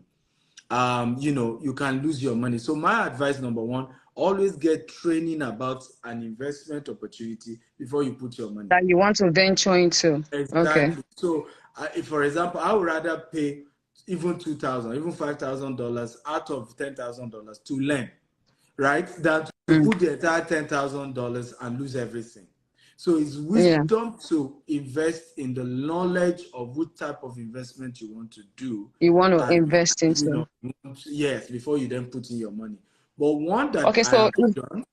You can lose your money. So my advice, number one, always get training about an investment opportunity before you put your money. That you want to venture into. Okay. Exactly. So, if, for example, I would rather pay even 2,000, even $5,000 out of $10,000 to learn, right, than to Mm, put the entire $10,000 and lose everything. So, it's yeah. wisdom to invest in the knowledge of what type of investment you want to do, You want to and invest into. yes, before you then put in your money. But one that Okay. I So have done,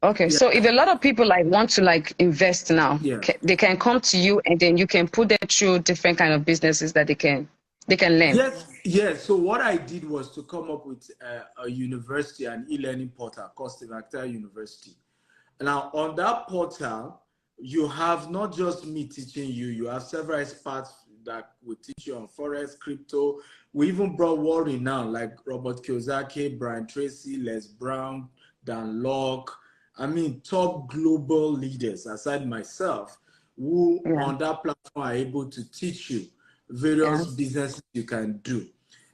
yeah, so if a lot of people like want to like invest now, yeah. they can come to you and then you can put them through different kind of businesses that they can learn. Yes, yes. So what I did was to come up with a university, an e-learning portal called Stevacta University. Now, on that portal, you have not just me teaching you, you have several experts that will teach you on forex, crypto. We even brought world renowned like Robert Kiyosaki, Brian Tracy, Les Brown, Dan Locke. I mean, top global leaders aside myself who Yeah. on that platform are able to teach you Yeah. various businesses you can do.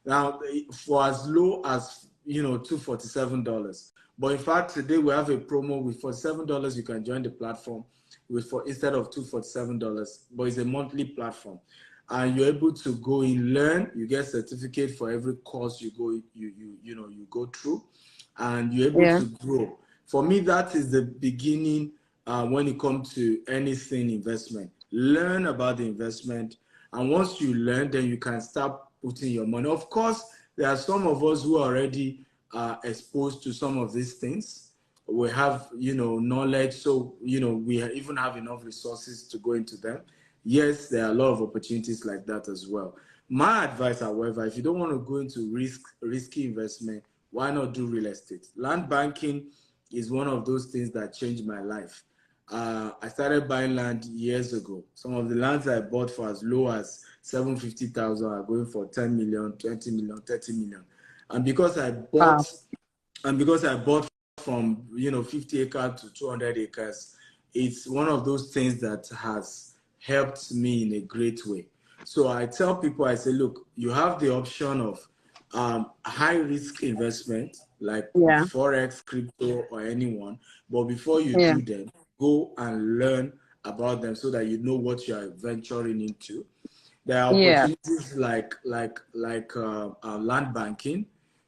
Now, for as low as $247. But in fact, today we have a promo with $47 you can join the platform with for instead of $247, but it's a monthly platform. And you're able to go in, learn, you get certificate for every course you go you go through, and you're able Yeah. to grow. For me, that is the beginning when it comes to anything investment. Learn about the investment, and once you learn, then you can start putting your money. Of course, there are some of us who are already exposed to some of these things. We have, knowledge, so we even have enough resources to go into them. Yes, there are a lot of opportunities like that as well. My advice, however, if you don't want to go into risky investment, why not do real estate? Land banking is one of those things that changed my life. I started buying land years ago. Some of the lands I bought for as low as 750,000 are going for 10 million, 20 million, 30 million. And because I bought Wow. from 50 acres to 200 acres, it's one of those things that has helped me in a great way. So I tell people, I say, look, you have the option of high risk investment like Yeah. forex, crypto, or anyone. But before you Yeah. do them, go and learn about them so that you know what you are venturing into. There are Yeah. opportunities like land banking,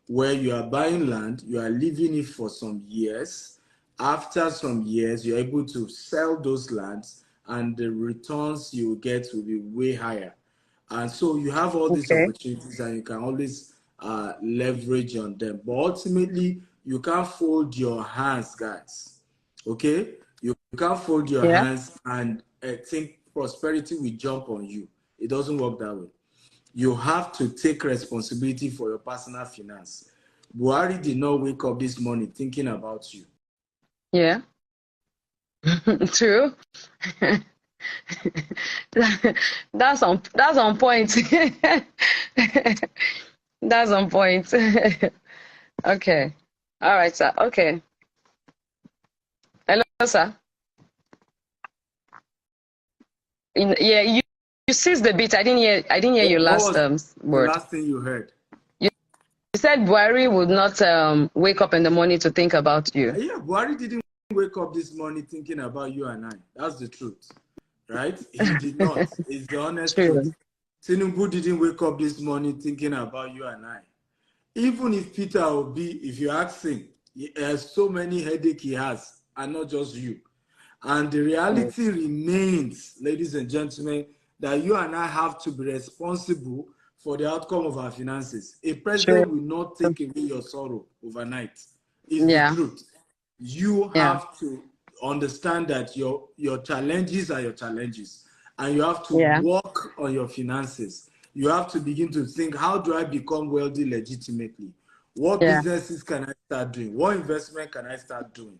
where you are buying land, you are leaving it for some years. After some years, you're able to sell those lands, and the returns you will get will be way higher. And so you have all these Okay. opportunities, and you can always leverage on them. But ultimately, you can't fold your hands, guys. Okay? You can't fold your Yeah. hands and think prosperity will jump on you. It doesn't work that way. You have to take responsibility for your personal finance. Buhari did not wake up this morning thinking about you. Yeah. True. That's on point. That's on point. Okay. All right, sir. Okay. Hello, sir. Yeah, you seized the beat. I didn't hear your What last was the word. last thing you heard? You said Buhari would not wake up in the morning to think about you. Yeah, Buhari didn't wake up this morning thinking about you and I. That's the truth, right? He did not. It's the honest truth. True. Tinubu didn't wake up this morning thinking about you and I. Even if Peter Obi, if you ask him, he has so many headache he has, and not just you. And the Mm. reality remains, ladies and gentlemen, that you and I have to be responsible for the outcome of our finances. A True. president will not take away your sorrow overnight. It's the Yeah. truth. You Yeah. have to understand that your challenges are your challenges, and you have to Yeah. work on your finances. You have to begin to think, how do I become wealthy legitimately? What Yeah. businesses can I start doing? What investment can I start doing?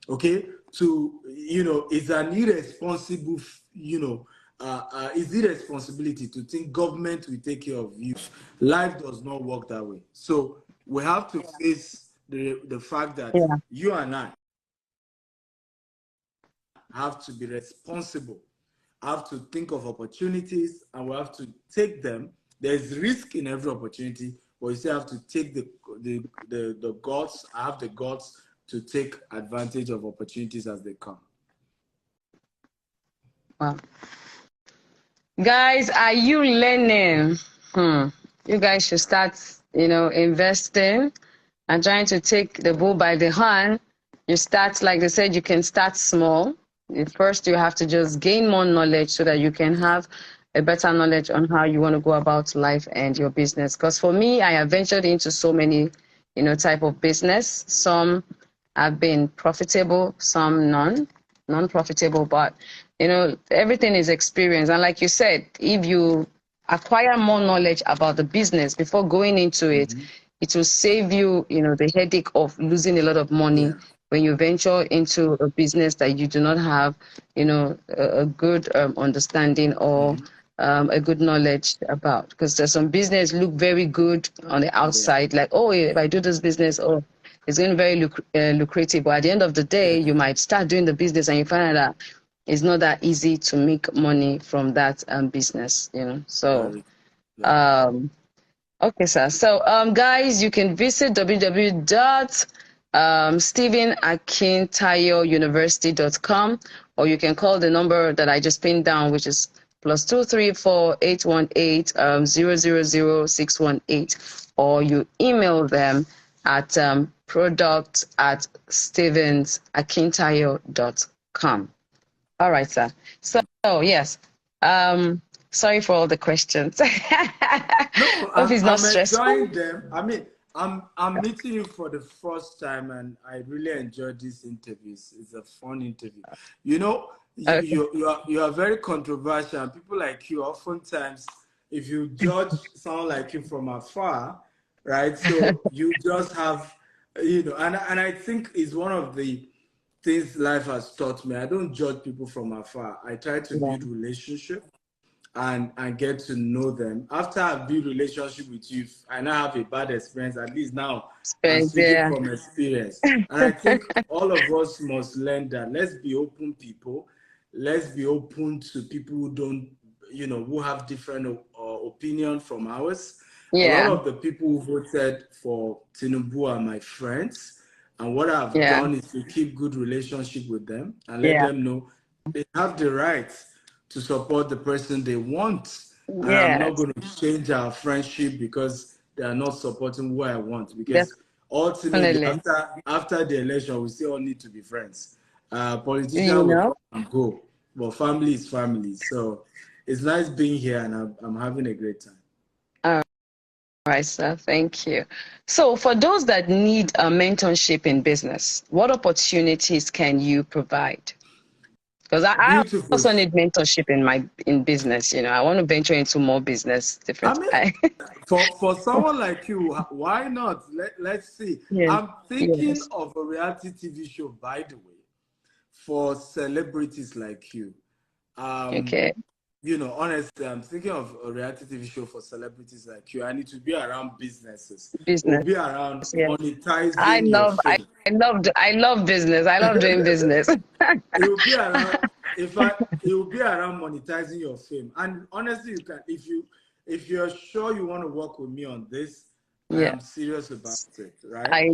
Okay, it's an irresponsible, it's irresponsibility to think government will take care of you. Life does not work that way. So we have to face the fact that Yeah. you and I have to be responsible, have to think of opportunities, and we have to take them. There's risk in every opportunity, but you still have to take the guts. I have the guts to take advantage of opportunities as they come. Wow. Guys, are you learning? You guys should start, investing and trying to take the bull by the horn. You start, like they said, you can start small. First, you have to just gain more knowledge so that you can have a better knowledge on how you want to go about life and your business. Because for me, I have ventured into so many, type of business. Some have been profitable, some non-profitable, but everything is experience. And like you said, if you acquire more knowledge about the business before going into it, Mm-hmm. it will save you, the headache of losing a lot of money Yeah. when you venture into a business that you do not have, a good understanding or Mm-hmm. a good knowledge about. Because there's some business look very good on the Yeah. outside, like, oh, if I do this business, oh, it's going to be very lucrative. But at the end of the day, Yeah. you might start doing the business and you find out that it's not that easy to make money from that business, you know. So, Very, very. um, okay, sir. So, guys, you can visit www.stephenakintayouniversity.com, or you can call the number that I just pinned down, which is +234-818-000-618, or you email them at product@stephensakintayo.com. All right, sir. So, yes. Sorry for all the questions. No, Hope it's not I'm stressful. enjoying them. I mean, I'm meeting you for the first time, and I really enjoyed these interviews. It's a fun interview. You know, Okay. you are very controversial. And people like you, oftentimes, if you judge someone like you from afar, right? So you just have, and I think is one of the things life has taught me. I don't judge people from afar. I try to Yeah. build relationship and get to know them. After I've built relationship with you, I now have a bad experience. At least now I'm speaking Yeah. from experience. And I think all of us must learn that. Let's be open people. Let's be open to people who don't, who have different opinion from ours. A lot Yeah. of the people who voted for Tinubu are my friends. And what I've Yeah. done is to keep good relationship with them and let Yeah. them know they have the right to support the person they want. And I'm not Yes. going to change our friendship because they are not supporting who I want. Because ultimately, Definitely. after the election, we still all need to be friends. Politicians You will know. come and go, but family is family. So it's nice being here, and I'm having a great time. All right, sir. Thank you. So, for those that need a mentorship in business, what opportunities can you provide? Because I Beautiful. also need mentorship in business. You know, I want to venture into more business, I different. mean, for someone like you, why not? Let's see. Yes. I'm thinking Yes. of a reality TV show, by the way, for celebrities like you. Um, Okay. Honestly, I'm thinking of a reality TV show for celebrities like you. I need to be around businesses. It will Business. be around Yes. monetizing your fame. I love business. I love doing business. It will be around, in fact, it will be around monetizing your fame. And honestly, you can, if you're sure you want to work with me on this, I Yeah. am serious about it, right? I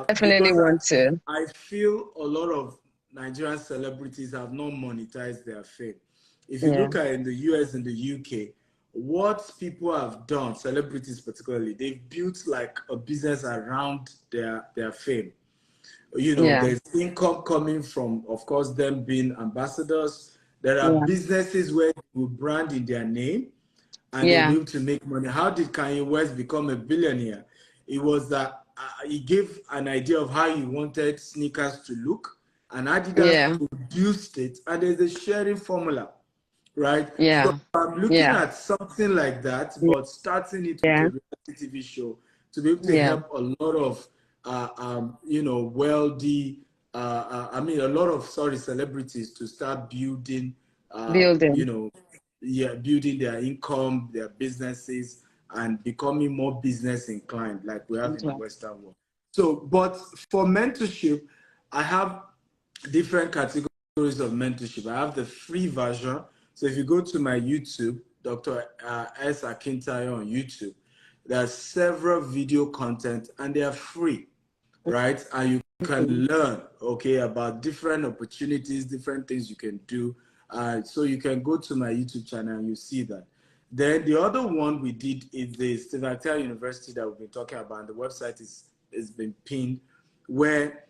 definitely Because want to. I feel a lot of Nigerian celebrities have not monetized their fame. If you Yeah. look at in the US and the UK, what people have done, celebrities particularly, they've built like a business around their fame. Yeah. There's income coming from, of course, them being ambassadors. There are Yeah. businesses where they will brand in their name and they'll be Yeah. able to make money. How did Kanye West become a billionaire? It was that he gave an idea of how he wanted sneakers to look, and Adidas Yeah. produced it, and there's a sharing formula, right? So Yeah. I'm looking Yeah. at something like that, but starting it with a Yeah. reality TV show to be able to Yeah. help a lot of, wealthy, a lot of, sorry, celebrities to start building, Building. building their income, their businesses, and becoming more business inclined, like we have in the Yeah. Western world. So, but for mentorship, I have different categories of mentorship. I have the free version. So if you go to my YouTube, Dr. S. Akintayo on YouTube, there's several video content and they are free, right? And you can learn, okay, about different opportunities, different things you can do. So you can go to my YouTube channel and you see that. Then the other one we did is the Stephen University that we've been talking about. And the website is been pinned, where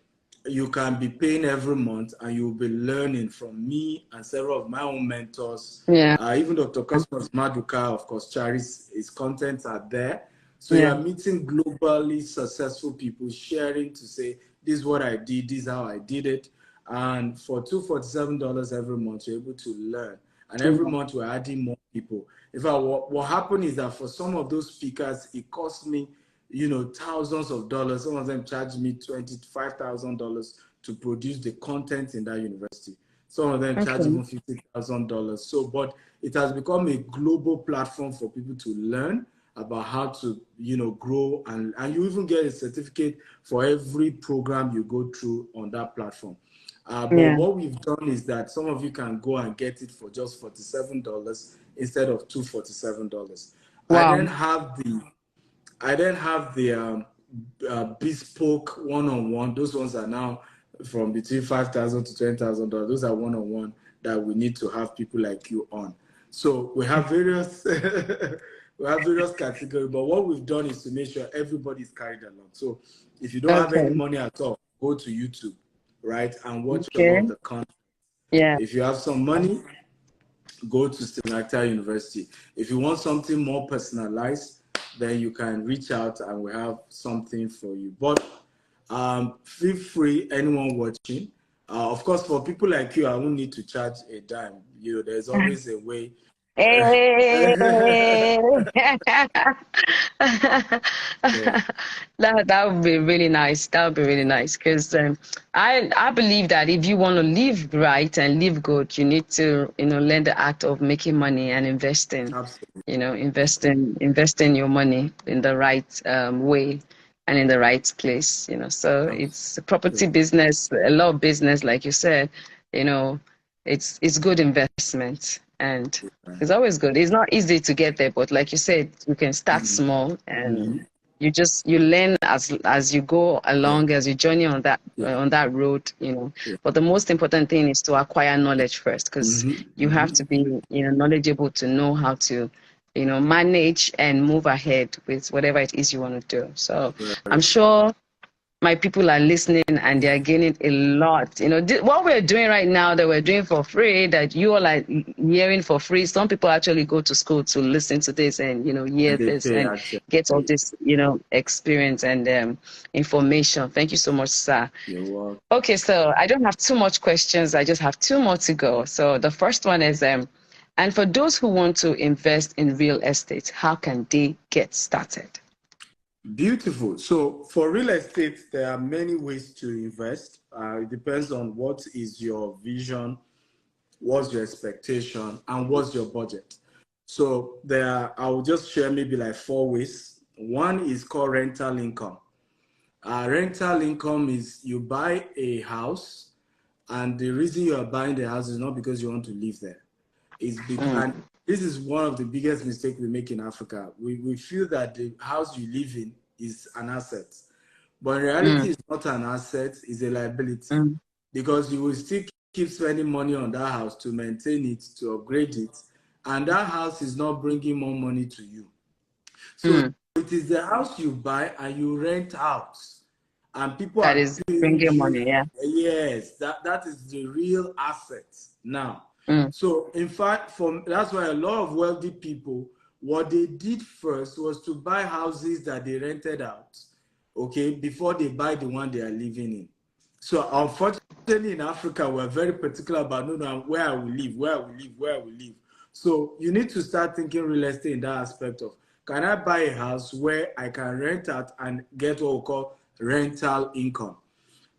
you can be paying every month and you'll be learning from me and several of my own mentors. Yeah. Even Dr. Cosmos Maduka, of course, Charis, his contents are there. So you Yeah. are meeting globally successful people sharing to say, this is what I did, this is how I did it. And for $247 every month, you're able to learn. And every Yeah. month we're adding more people. In fact, what happened is that for some of those speakers, it cost me, thousands of dollars. Some of them charged me $25,000 to produce the content in that university. Some of them charge Okay. even $50,000. So, but it has become a global platform for people to learn about how to, grow, and you even get a certificate for every program you go through on that platform. But what we've done is that some of you can go and get it for just $47 instead of $247. I Wow. then have the bespoke one-on-one. Those ones are now from between $5,000 to $20,000. Those are one-on-one that we need to have people like you on. So we have various categories, but what we've done is to make sure everybody's carried along. So if you don't have any Okay. money at all, go to YouTube, right, and watch a lot Okay. of the content. Yeah. If you have some money, go to Stimacta University. If you want something more personalized, then you can reach out and we have something for you. But feel free, anyone watching. Of course, for people like you, I won't need to charge a dime. There's always a way. Hey. Yeah, That would be really nice. That would be really nice because I believe that if you want to live right and live good, you need to learn the art of making money and investing. absolutely. Investing your money in the right way and in the right place. So it's a property Absolutely. business, a lot of business, like you said. You know, it's good investment and Right. it's always good. It's not easy to get there, but like you said, you can start Mhm. small and Mhm. you learn as you go Yeah, along, as you journey yeah, on that road. yeah. But the most important thing is to acquire knowledge first, because Mhm. you have to be knowledgeable to know how to manage and move ahead with whatever it is you want to do. So Very I'm true. sure my people are listening and they are gaining a lot. What we're doing right now that we're doing for free, that you all are hearing for free. Some people actually go to school to listen to this and, hear And they this pay and actually. get all this, experience and information. Thank you so much, sir. You're welcome. Okay, so I don't have too much questions. I just have two more to go. So the first one is, and for those who want to invest in real estate, how can they get started? Beautiful. So for real estate, there are many ways to invest. It depends on what is your vision, what's your expectation, and what's your budget. So I will just share maybe like four ways. One is called rental income. Rental income is you buy a house, and the reason you are buying the house is not because you want to live there. And this is one of the biggest mistakes we make in Africa. We feel that the house you live in is an asset, but in reality, Mm, it's not an asset; it's a liability, mm, because you will still keep spending money on that house to maintain it, to upgrade it, and that house is not bringing more money to you. So mm. it is the house you buy and you rent out, and people That are is paying bringing you. money, yeah. Yes, that is the real asset now. Mm, So in fact, that's why a lot of wealthy people, what they did first was to buy houses that they rented out, okay, before they buy the one they are living in. So unfortunately, in Africa, we're very particular about no, where I will live, where I will live, where I will live. So you need to start thinking real estate in that aspect of, can I buy a house where I can rent out and get what we call rental income?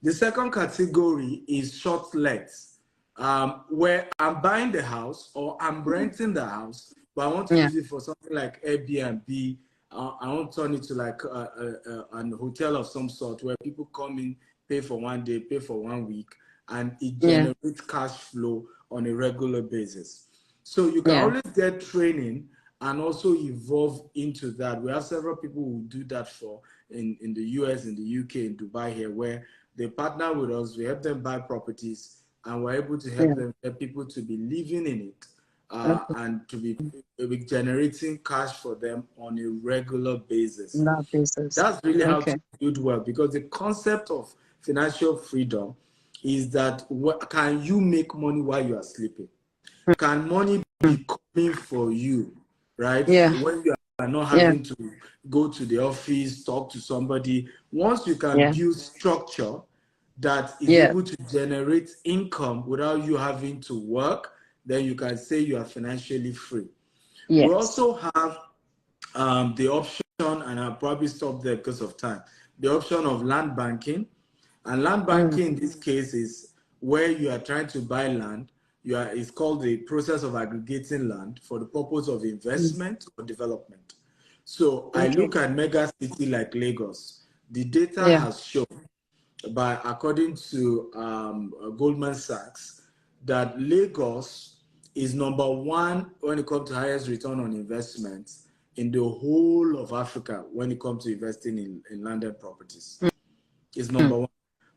The second category is short lets, where I'm buying the house or I'm renting the house, but I want to yeah, use it for something like Airbnb. I want to turn it to like a hotel of some sort where people come in, pay for one day, pay for 1 week, and it yeah, generates cash flow on a regular basis. So you can yeah, always get training and also evolve into that. We have several people who do that for in the US, in the UK, in Dubai here, where they partner with us, we help them buy properties, and we're able to help yeah. them get people to be living in it, Okay. and to be generating cash for them on a regular basis. That basis. That's really how Okay. to build wealth, because the concept of financial freedom is that can you make money while you are sleeping? Can money Mm. be coming for you, right? Yeah, When you are not yeah, having to go to the office, talk to somebody. Once you can yeah, build structure that is yeah. able to generate income without you having to work, then you can say you are financially free. We Yes. also have the option, and I'll probably stop there because of time, the option of land banking. And land Mm, banking in this case is where you are trying to buy land. It's called the process of aggregating land for the purpose of mm. investment or development. So I Okay. look at mega city like Lagos. The data Yeah. has shown by according to Goldman Sachs, that Lagos is number one when it comes to highest return on investment in the whole of Africa when it comes to investing in landed properties. It's number one,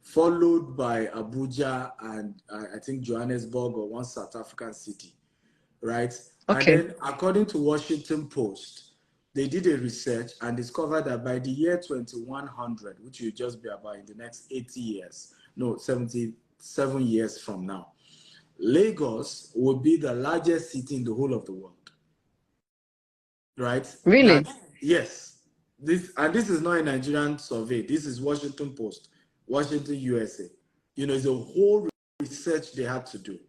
followed by Abuja and I think Johannesburg or one South African city, right? And Okay. then according to Washington Post, they did a research and discovered that by the year 2100, which will just be about in the next 80 years, no, 77 years from now, Lagos will be the largest city in the whole of the world, right? Really? That, yes, this is not a Nigerian survey. This is Washington Post, Washington, USA. You know, it's a whole research they had to do.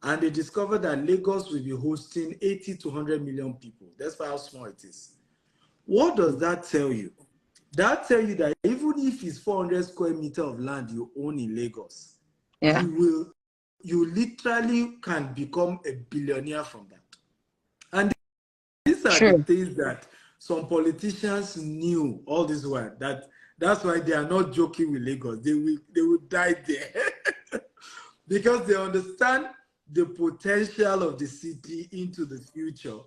And they discovered that Lagos will be hosting 80 to 100 million people. That's how small it is. What does that tell you? That tells you that even if it's 400 square meters of land you own in Lagos, Yeah. you literally can become a billionaire from that. And these are the things that some politicians knew all this while. That's why they are not joking with Lagos. They will die there because they understand the potential of the city into the future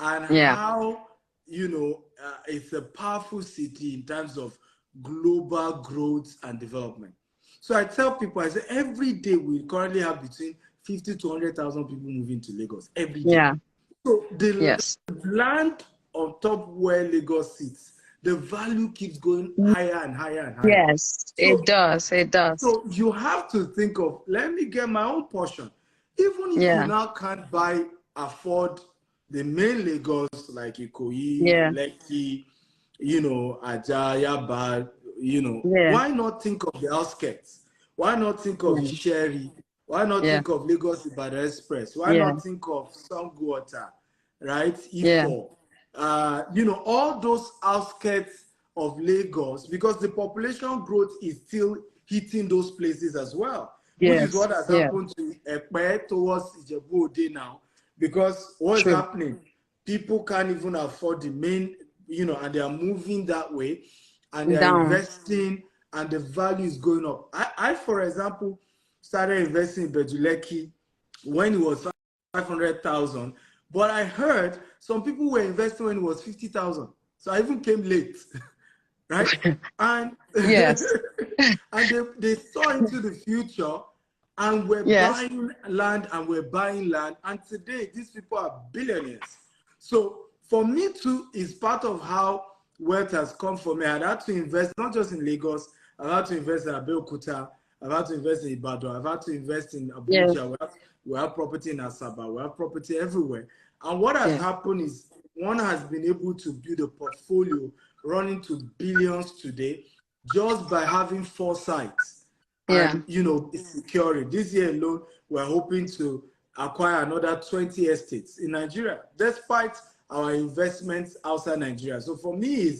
and how, you know, it's a powerful city in terms of global growth and development. So I tell people, I say every day we currently have between 50 to 100,000 people moving to Lagos every day. Yeah. So the land on top where Lagos sits, the value keeps going higher and higher and higher. Yes, so, it does. It does. So you have to think of, let me get my own portion. Even if you now can't afford the main Lagos like Ikoyi, Lekki, you know, Ajah, Yaba, you know, why not think of the outskirts? Why not think of Sherry? Why not think of Lagos Ibadan Express? Why not think of Sangwater, right? Ifo, you know, all those outskirts of Lagos, because the population growth is still hitting those places as well, which is what has happened to Epe towards Ijebu Ode now. Because what's happening? People can't even afford the main, you know, and they are moving that way, and they are investing, and the value is going up. I for example, started investing in Bejuleki when it was 500,000, but I heard some people were investing when it was 50,000. So I even came late, right? And and they saw into the future, and we're buying land, and today these people are billionaires. So for me too, is part of how wealth has come for me. I had to invest not just in Lagos, I've had to invest in Abeokuta, I've had to invest in Ibadan, I've had to invest in Abuja, we have property in Asaba, we have property everywhere. And what has happened is one has been able to build a portfolio running to billions today just by having foresight and, you know, securing. This year alone, we're hoping to acquire another 20 estates in Nigeria, despite our investments outside Nigeria. So for me,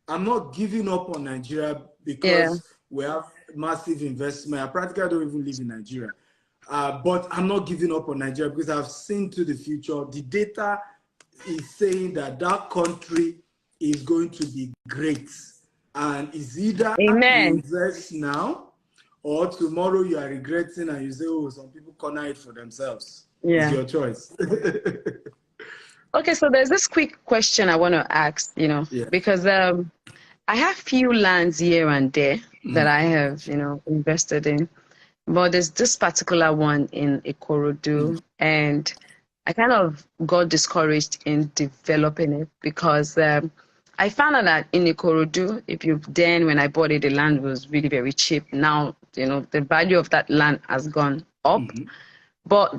I'm not giving up on Nigeria because we have massive investment. I practically don't even live in Nigeria. But I'm not giving up on Nigeria because I've seen to the future. The data is saying that that country is going to be great. And it's either you invest now or tomorrow you are regretting and you say, oh, some people corner it for themselves. It's your choice. Okay, so there's this quick question I want to ask, you know, because I have few lands here and there that I have, you know, invested in. But there's this particular one in Ikorodu, and I kind of got discouraged in developing it because I found out that in Ikorodu, when I bought it, the land was really very cheap. Now, you know, the value of that land has gone up. But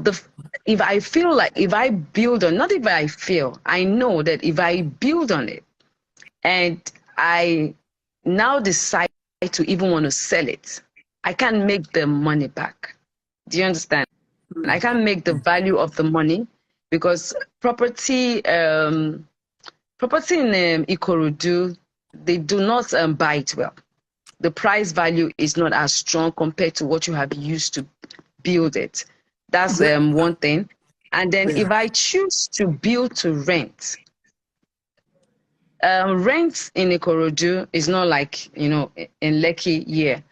if I build on, not if I feel, I know that if I build on it and I now decide to even want to sell it, I can't make the money back. Do you understand? I can't make the value of the money because property in Ikorodu, they do not buy it well. The price value is not as strong compared to what you have used to build it. That's one thing. And then if I choose to build to rent, rent in Ikorodu is not like, you know, in Lekki here.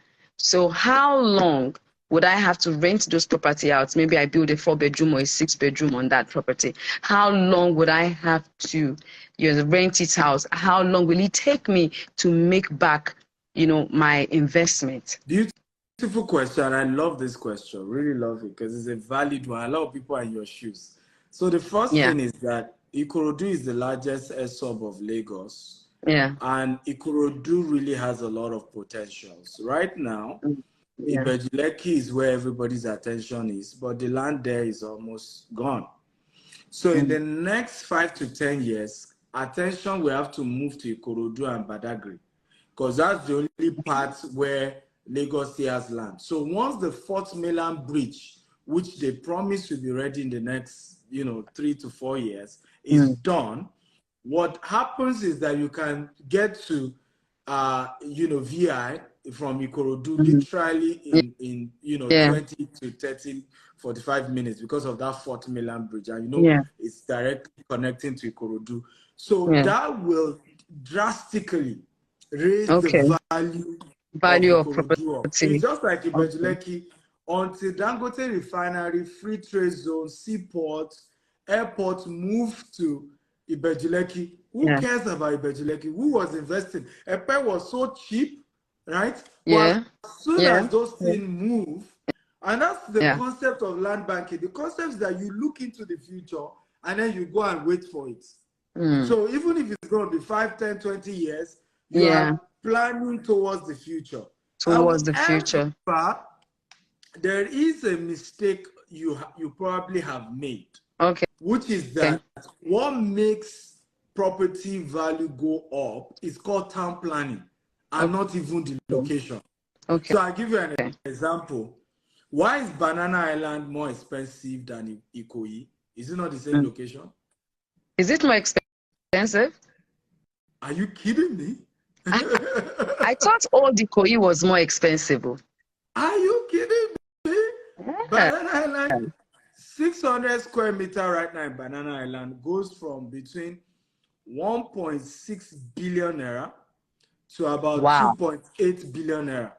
So how long would I have to rent those property out? Maybe I build a 4-bedroom or a 6-bedroom on that property. How long would I have to, rent it out? How long will it take me to make back, my investment? Beautiful question. I love this question. Really love it because it's a valid one. A lot of people are in your shoes. So the first Yeah. thing is that Ikorodu is the largest sub of Lagos, Yeah. and Ikorodu really has a lot of potentials. Right now, Yeah. Ibejuleki is where everybody's attention is, but the land there is almost gone. So in the next 5 to 10 years, attention will have to move to Ikorodu and Badagry, because that's the only part where Lagos still has land. So once the fourth mainland bridge, which they promise will be ready in the next 3 to 4 years, is done, what happens is that you can get to VI from Ikorodu literally in Yeah. 20 to 30, 45 minutes because of that fourth mainland bridge. And Yeah. it's directly connecting to Ikorodu. So Yeah. that will drastically raise Okay. the value of Value of Ikorodu up. It's property. just like Okay. Ibejuleki. Until Dangote refinery, free trade zone, seaport, airport move to Ibejuleki. Who Yeah. cares about Ibejuleki? Who was investing? Epe was so cheap, right? But Yeah. as soon Yeah. as those Yeah. things move, and that's the Yeah. concept of land banking. The concept is that you look into the future and then you go and wait for it. So even if it's going to be 5, 10, 20 years, you Yeah. are planning towards the future. Towards the However, future. there is a mistake you probably have made, Okay. which is that what makes property value go up is called town planning and not even the location. Okay. So I'll give you an example. Why is Banana Island more expensive than Ikoyi? Is it not the same location? Is it more expensive? Are you kidding me? I thought all the Koi was more expensive. Are you kidding me? Yeah. Banana Island, 600 square meter right now in Banana Island goes from between 1.6 billion naira to about Wow. 2.8 billion naira.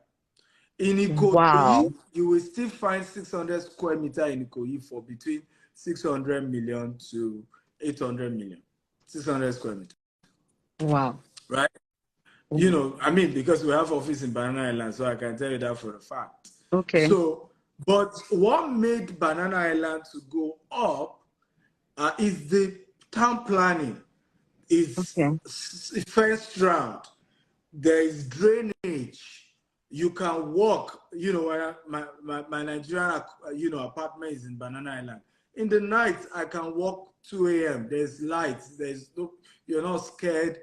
In Wow. Ikoyi, you will still find 600 square meter in Ikoyi for between 600 million to 800 million. 600 square meter. Wow. Right? I mean, because we have office in Banana Island, so I can tell you that for a fact. Okay. So, but what made Banana Island to go up is the town planning. Is first round. There is drainage. You can walk. My Nigerian apartment is in Banana Island. In the night, I can walk 2 a.m. There's lights. You're not scared.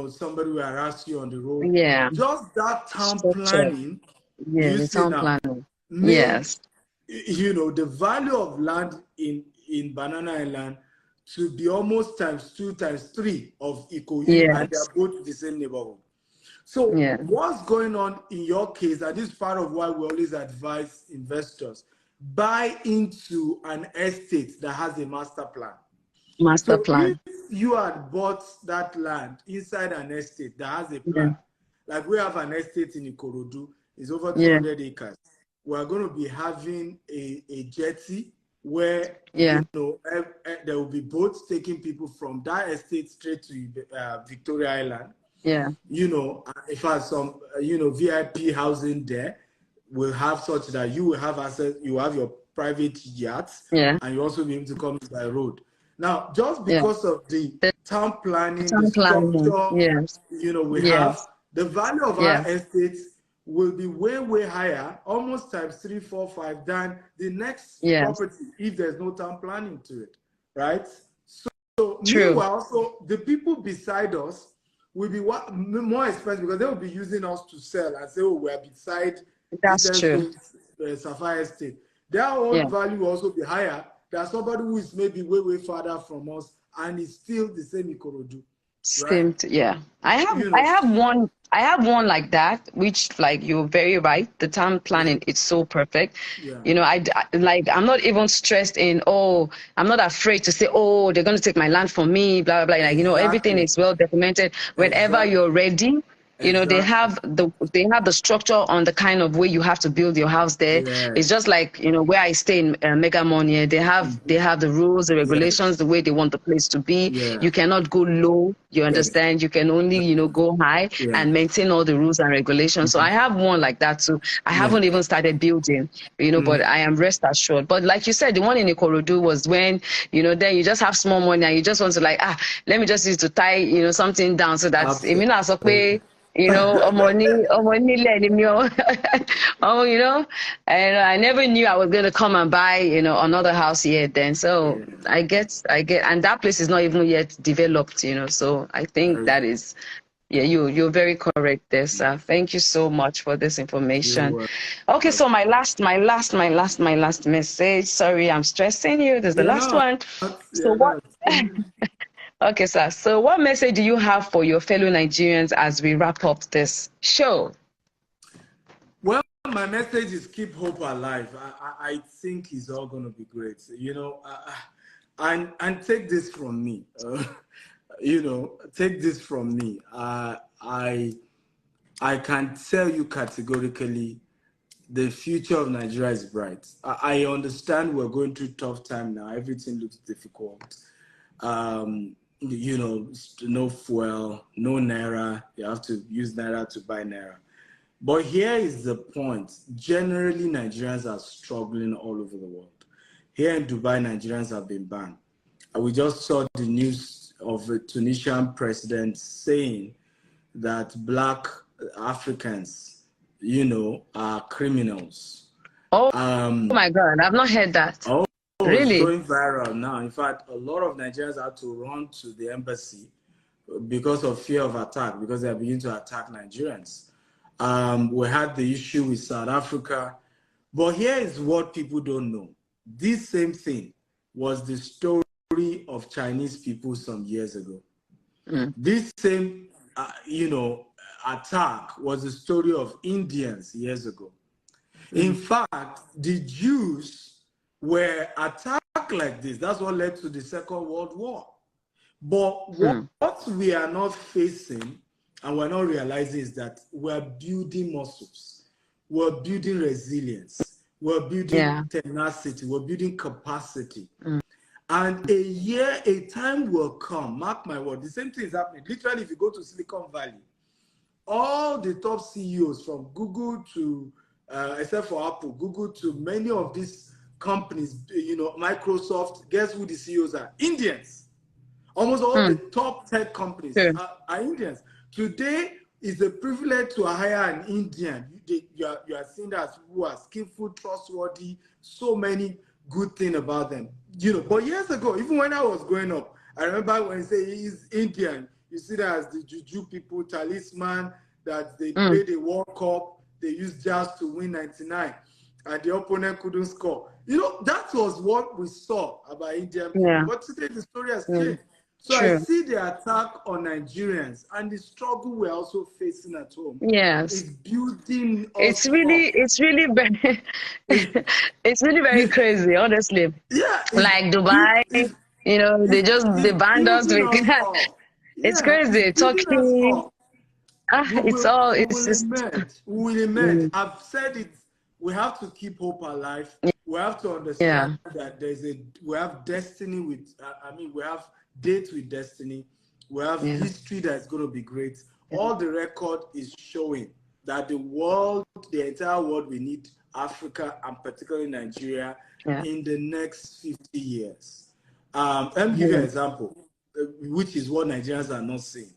Somebody will harass you on the road. Yeah. Just that town Structure. planning. Do Yeah, you the see town now? planning. Made Yes. the value of land in Banana Island to be almost times 2, times 3 of Ikoyi, and they Yes. are both the same neighborhood. So Yeah. what's going on in your case, and this is part of why we always advise investors, buy into an estate that has a master plan. Master So plan. if you had bought that land inside an estate that has a Yeah. plan, like we have an estate in Ikorodu, it's over Yeah. 200 acres. We're going to be having a jetty where Yeah. there will be boats taking people from that estate straight to Victoria Island. Yeah. If I have some VIP housing there, will have such that you will have access, you have your private yachts, Yeah. and you also be able to come by road. Now, just Yeah. because of the town planning, the Town planning. structure, Yes. we have, Yes. the value of Yeah. our estates will be way, way higher, almost times 3, 4, 5 than the next Yes. property if there's no town planning to it, right? So True. meanwhile, also the people beside us will be more expensive because they will be using us to sell and say, oh, we're beside That's true. Sapphire Estate. Their own value will also be higher than somebody who is maybe way, way farther from us and is still the same Ikorodu. Right? Yeah. I have one like that, which, like, you're very right. The town planning, it's so perfect. Yeah. I'm not even stressed I'm not afraid to say, oh, they're going to take my land from me, blah, blah, blah. Like, everything Exactly. is well documented. Whenever Exactly. you're ready, You know, Exactly. they have the structure on the kind of way you have to build your house there. It's Yes. just like, you know, where I stay in Mega Mall here, they Mhm. have the rules, the regulations, Yes. the way they want the place to be. Yeah. You cannot go low, you Yes. understand? You can only, you know, go high Yeah. and maintain all the rules and regulations. So I have one like that too. I Yeah. haven't even started building, you know, but I am rest assured. But like you said, the one in Ikorodu was when, you know, then you just have small money and you just want to like, let me just use to tie, you know, something down so that it means as Absolutely. you know, oh, you know, and I never knew I was going to come and buy, you know, another house here then. So Yeah. I get, and that place is not even yet developed, you know. So I think Very that is, yeah, you're very correct there, sir. Thank you so much for this information. you Okay, welcome. so my last message. Sorry, I'm stressing you. This is the You're last not. one. So You're what? not. Okay, sir. So what message do you have for your fellow Nigerians as we wrap up this show? Well, my message is keep hope alive. I think it's all going to be great. You know, and take this from me. You know, take this from me. I can tell you categorically, the future of Nigeria is bright. I understand we're going through tough time now. Everything looks difficult. You know, no fuel, no naira. You have to use naira to buy naira. But here is the point. Generally, Nigerians are struggling all over the world. Here in Dubai, Nigerians have been banned. We just saw the news of a Tunisian president saying that Black Africans, you know, are criminals. Oh, Um, oh my God, I've not heard that. oh, it's Really? going viral now. In fact, a lot of Nigerians had to run to the embassy because of fear of attack, because they're beginning to attack Nigerians. We had the issue with South Africa. But here is what people don't know. This same thing was the story of Chinese people some years ago. This same, you know, attack was the story of Indians years ago. In fact, the Jews were attacked like this. That's what led to the Second World War. But what we are not facing and we're not realizing is that we're building muscles, we're building resilience, we're building Yeah. tenacity, we're building capacity. And a time will come, mark my word, the same thing is happening. Literally, if you go to Silicon Valley, all the top CEOs from Google to, except for Apple, Google to many of these companies, you know, Microsoft, guess who the CEOs are? Indians. Almost all the top tech companies True. are Indians. Today is a privilege to hire an Indian. You are seen as people who are skillful, trustworthy, so many good things about them. You know, but years ago, even when I was growing up, I remember when you say he's Indian, you see that as the juju people, talisman, that they played a World Cup, they used jazz to win 99, and the opponent couldn't score. You know, that was what we saw about Indian people. Yeah. But today the story has Mm. changed. So I True. see the attack on Nigerians and the struggle we're also facing at home Yes. is building us up. It's really very, it's really very crazy, honestly. Yeah, Like Dubai, you know, they it's banned us. building us up. It's Yeah, it's crazy. building us Turkey, up. We it's will just, emerge. We will emerge. mm, I've said it. We have to keep hope alive. We have to understand yeah, that we have destiny with. I mean, we have dates with destiny. We have yeah, history that's going to be great. yeah, All the record is showing that the world, the entire world, we need Africa and particularly Nigeria yeah, in the next 50 years. Let me give you an yeah. example, which is what Nigerians are not seeing.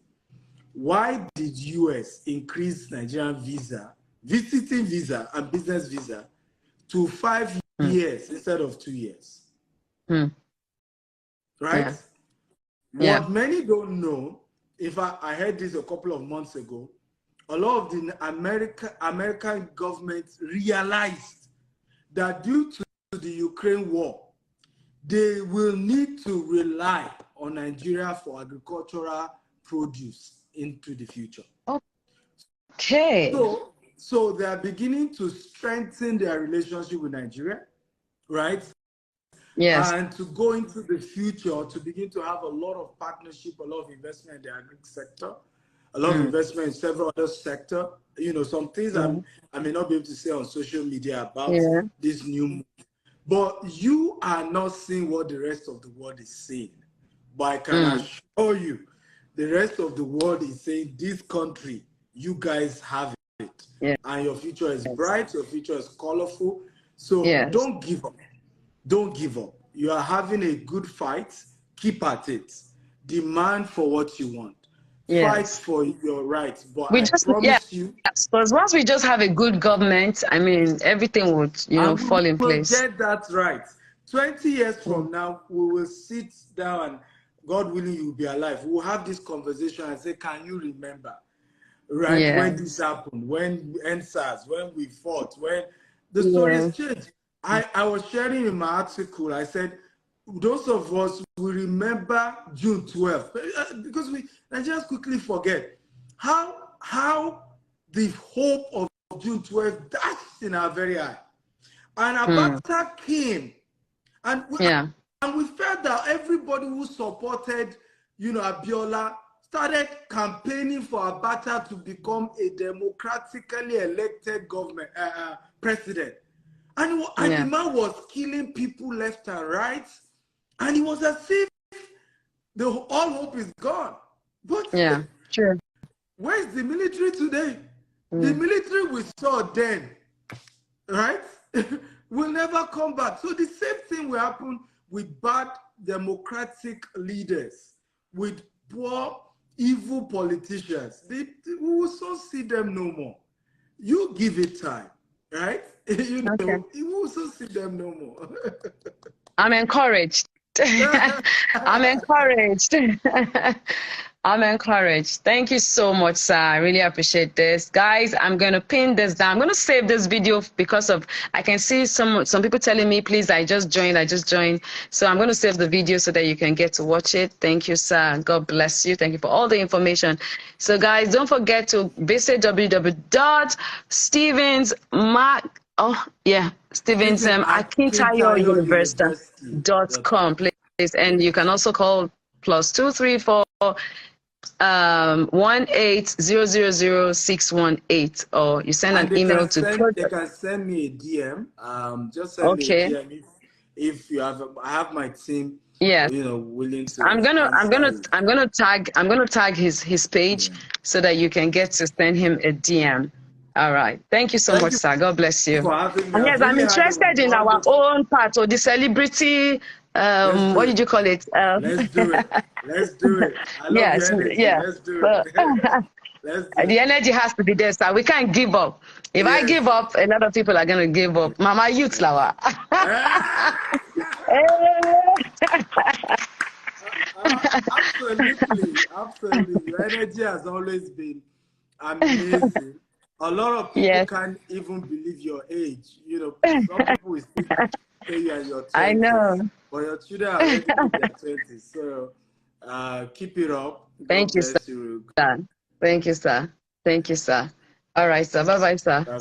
Why did US increase Nigerian visiting visa and business visa to 5 years instead of 2 years? Mm, Right? yeah, yeah. What many don't know, in fact, I heard this a couple of months ago, a lot of the American government realized that due to the Ukraine war, they will need to rely on Nigeria for agricultural produce into the future. Okay. So they are beginning to strengthen their relationship with Nigeria, right? Yes. And to go into the future, to begin to have a lot of partnership, a lot of investment in the agri sector. a lot of investment in several other sectors. You know, some things I may not be able to say on social media about this new move. But you are not seeing what the rest of the world is seeing. But I can assure you, the rest of the world is saying, this country, you guys have it. And your future is bright, your future is colorful. So don't give up. Don't give up. You are having a good fight. Keep at it. Demand for what you want. Fight for your rights. But I promise you. Because once we just have a good government, I mean, everything would, fall in place. We'll get that right. 20 years from now, we will sit down and God willing, you'll be alive. We'll have this conversation and say, can you remember? Right? When this happened, when NSAS, when we fought, when the stories changed. I was sharing in my article, I said, those of us will remember June 12th because Nigerians quickly forget how the hope of June 12th dashed in our very eye. And Abacha came, and we felt that everybody who supported, Abiola started campaigning for Abacha to become a democratically elected government president. And the man was killing people left and right. And it was as if all hope is gone. But where's the military today? The military we saw then, right, will never come back. So the same thing will happen with bad democratic leaders, with poor, evil politicians. We will soon see them no more. You give it time, right? You will soon see them no more. I'm encouraged. I'm encouraged. I'm encouraged. Thank you so much, sir. I really appreciate this. Guys, I'm going to pin this down. I'm going to save this video because I can see some people telling me, please, I just joined. So I'm going to save the video so that you can get to watch it. Thank you, sir. God bless you. Thank you for all the information. So guys, don't forget to visit Stevens.Akintayo.com, please. And you can also call +234 180000618, or you send an email to they can send me a DM. Just send me a DM if you have. I have my team. Willing to. I'm gonna tag his page so that you can get to send him a DM. All right. Thank you so much, sir. God bless you. And yes, I'm interested in our own part, or the celebrity. What did you call it? Let's do it. Let's do it. I love your energy. Let's do it. Let's do it. The energy has to be there, sir. We can't give up. If I give up, a lot of people are going to give up. Mama youth lawa. Absolutely. Your energy has always been amazing. A lot of people can't even believe your age. Some people will still say you are your 20s. I know. But your children are already in their 20s. So keep it up. Thank you, sir. Thank you, sir. Thank you, sir. All right, sir. Bye-bye, sir. Bye-bye.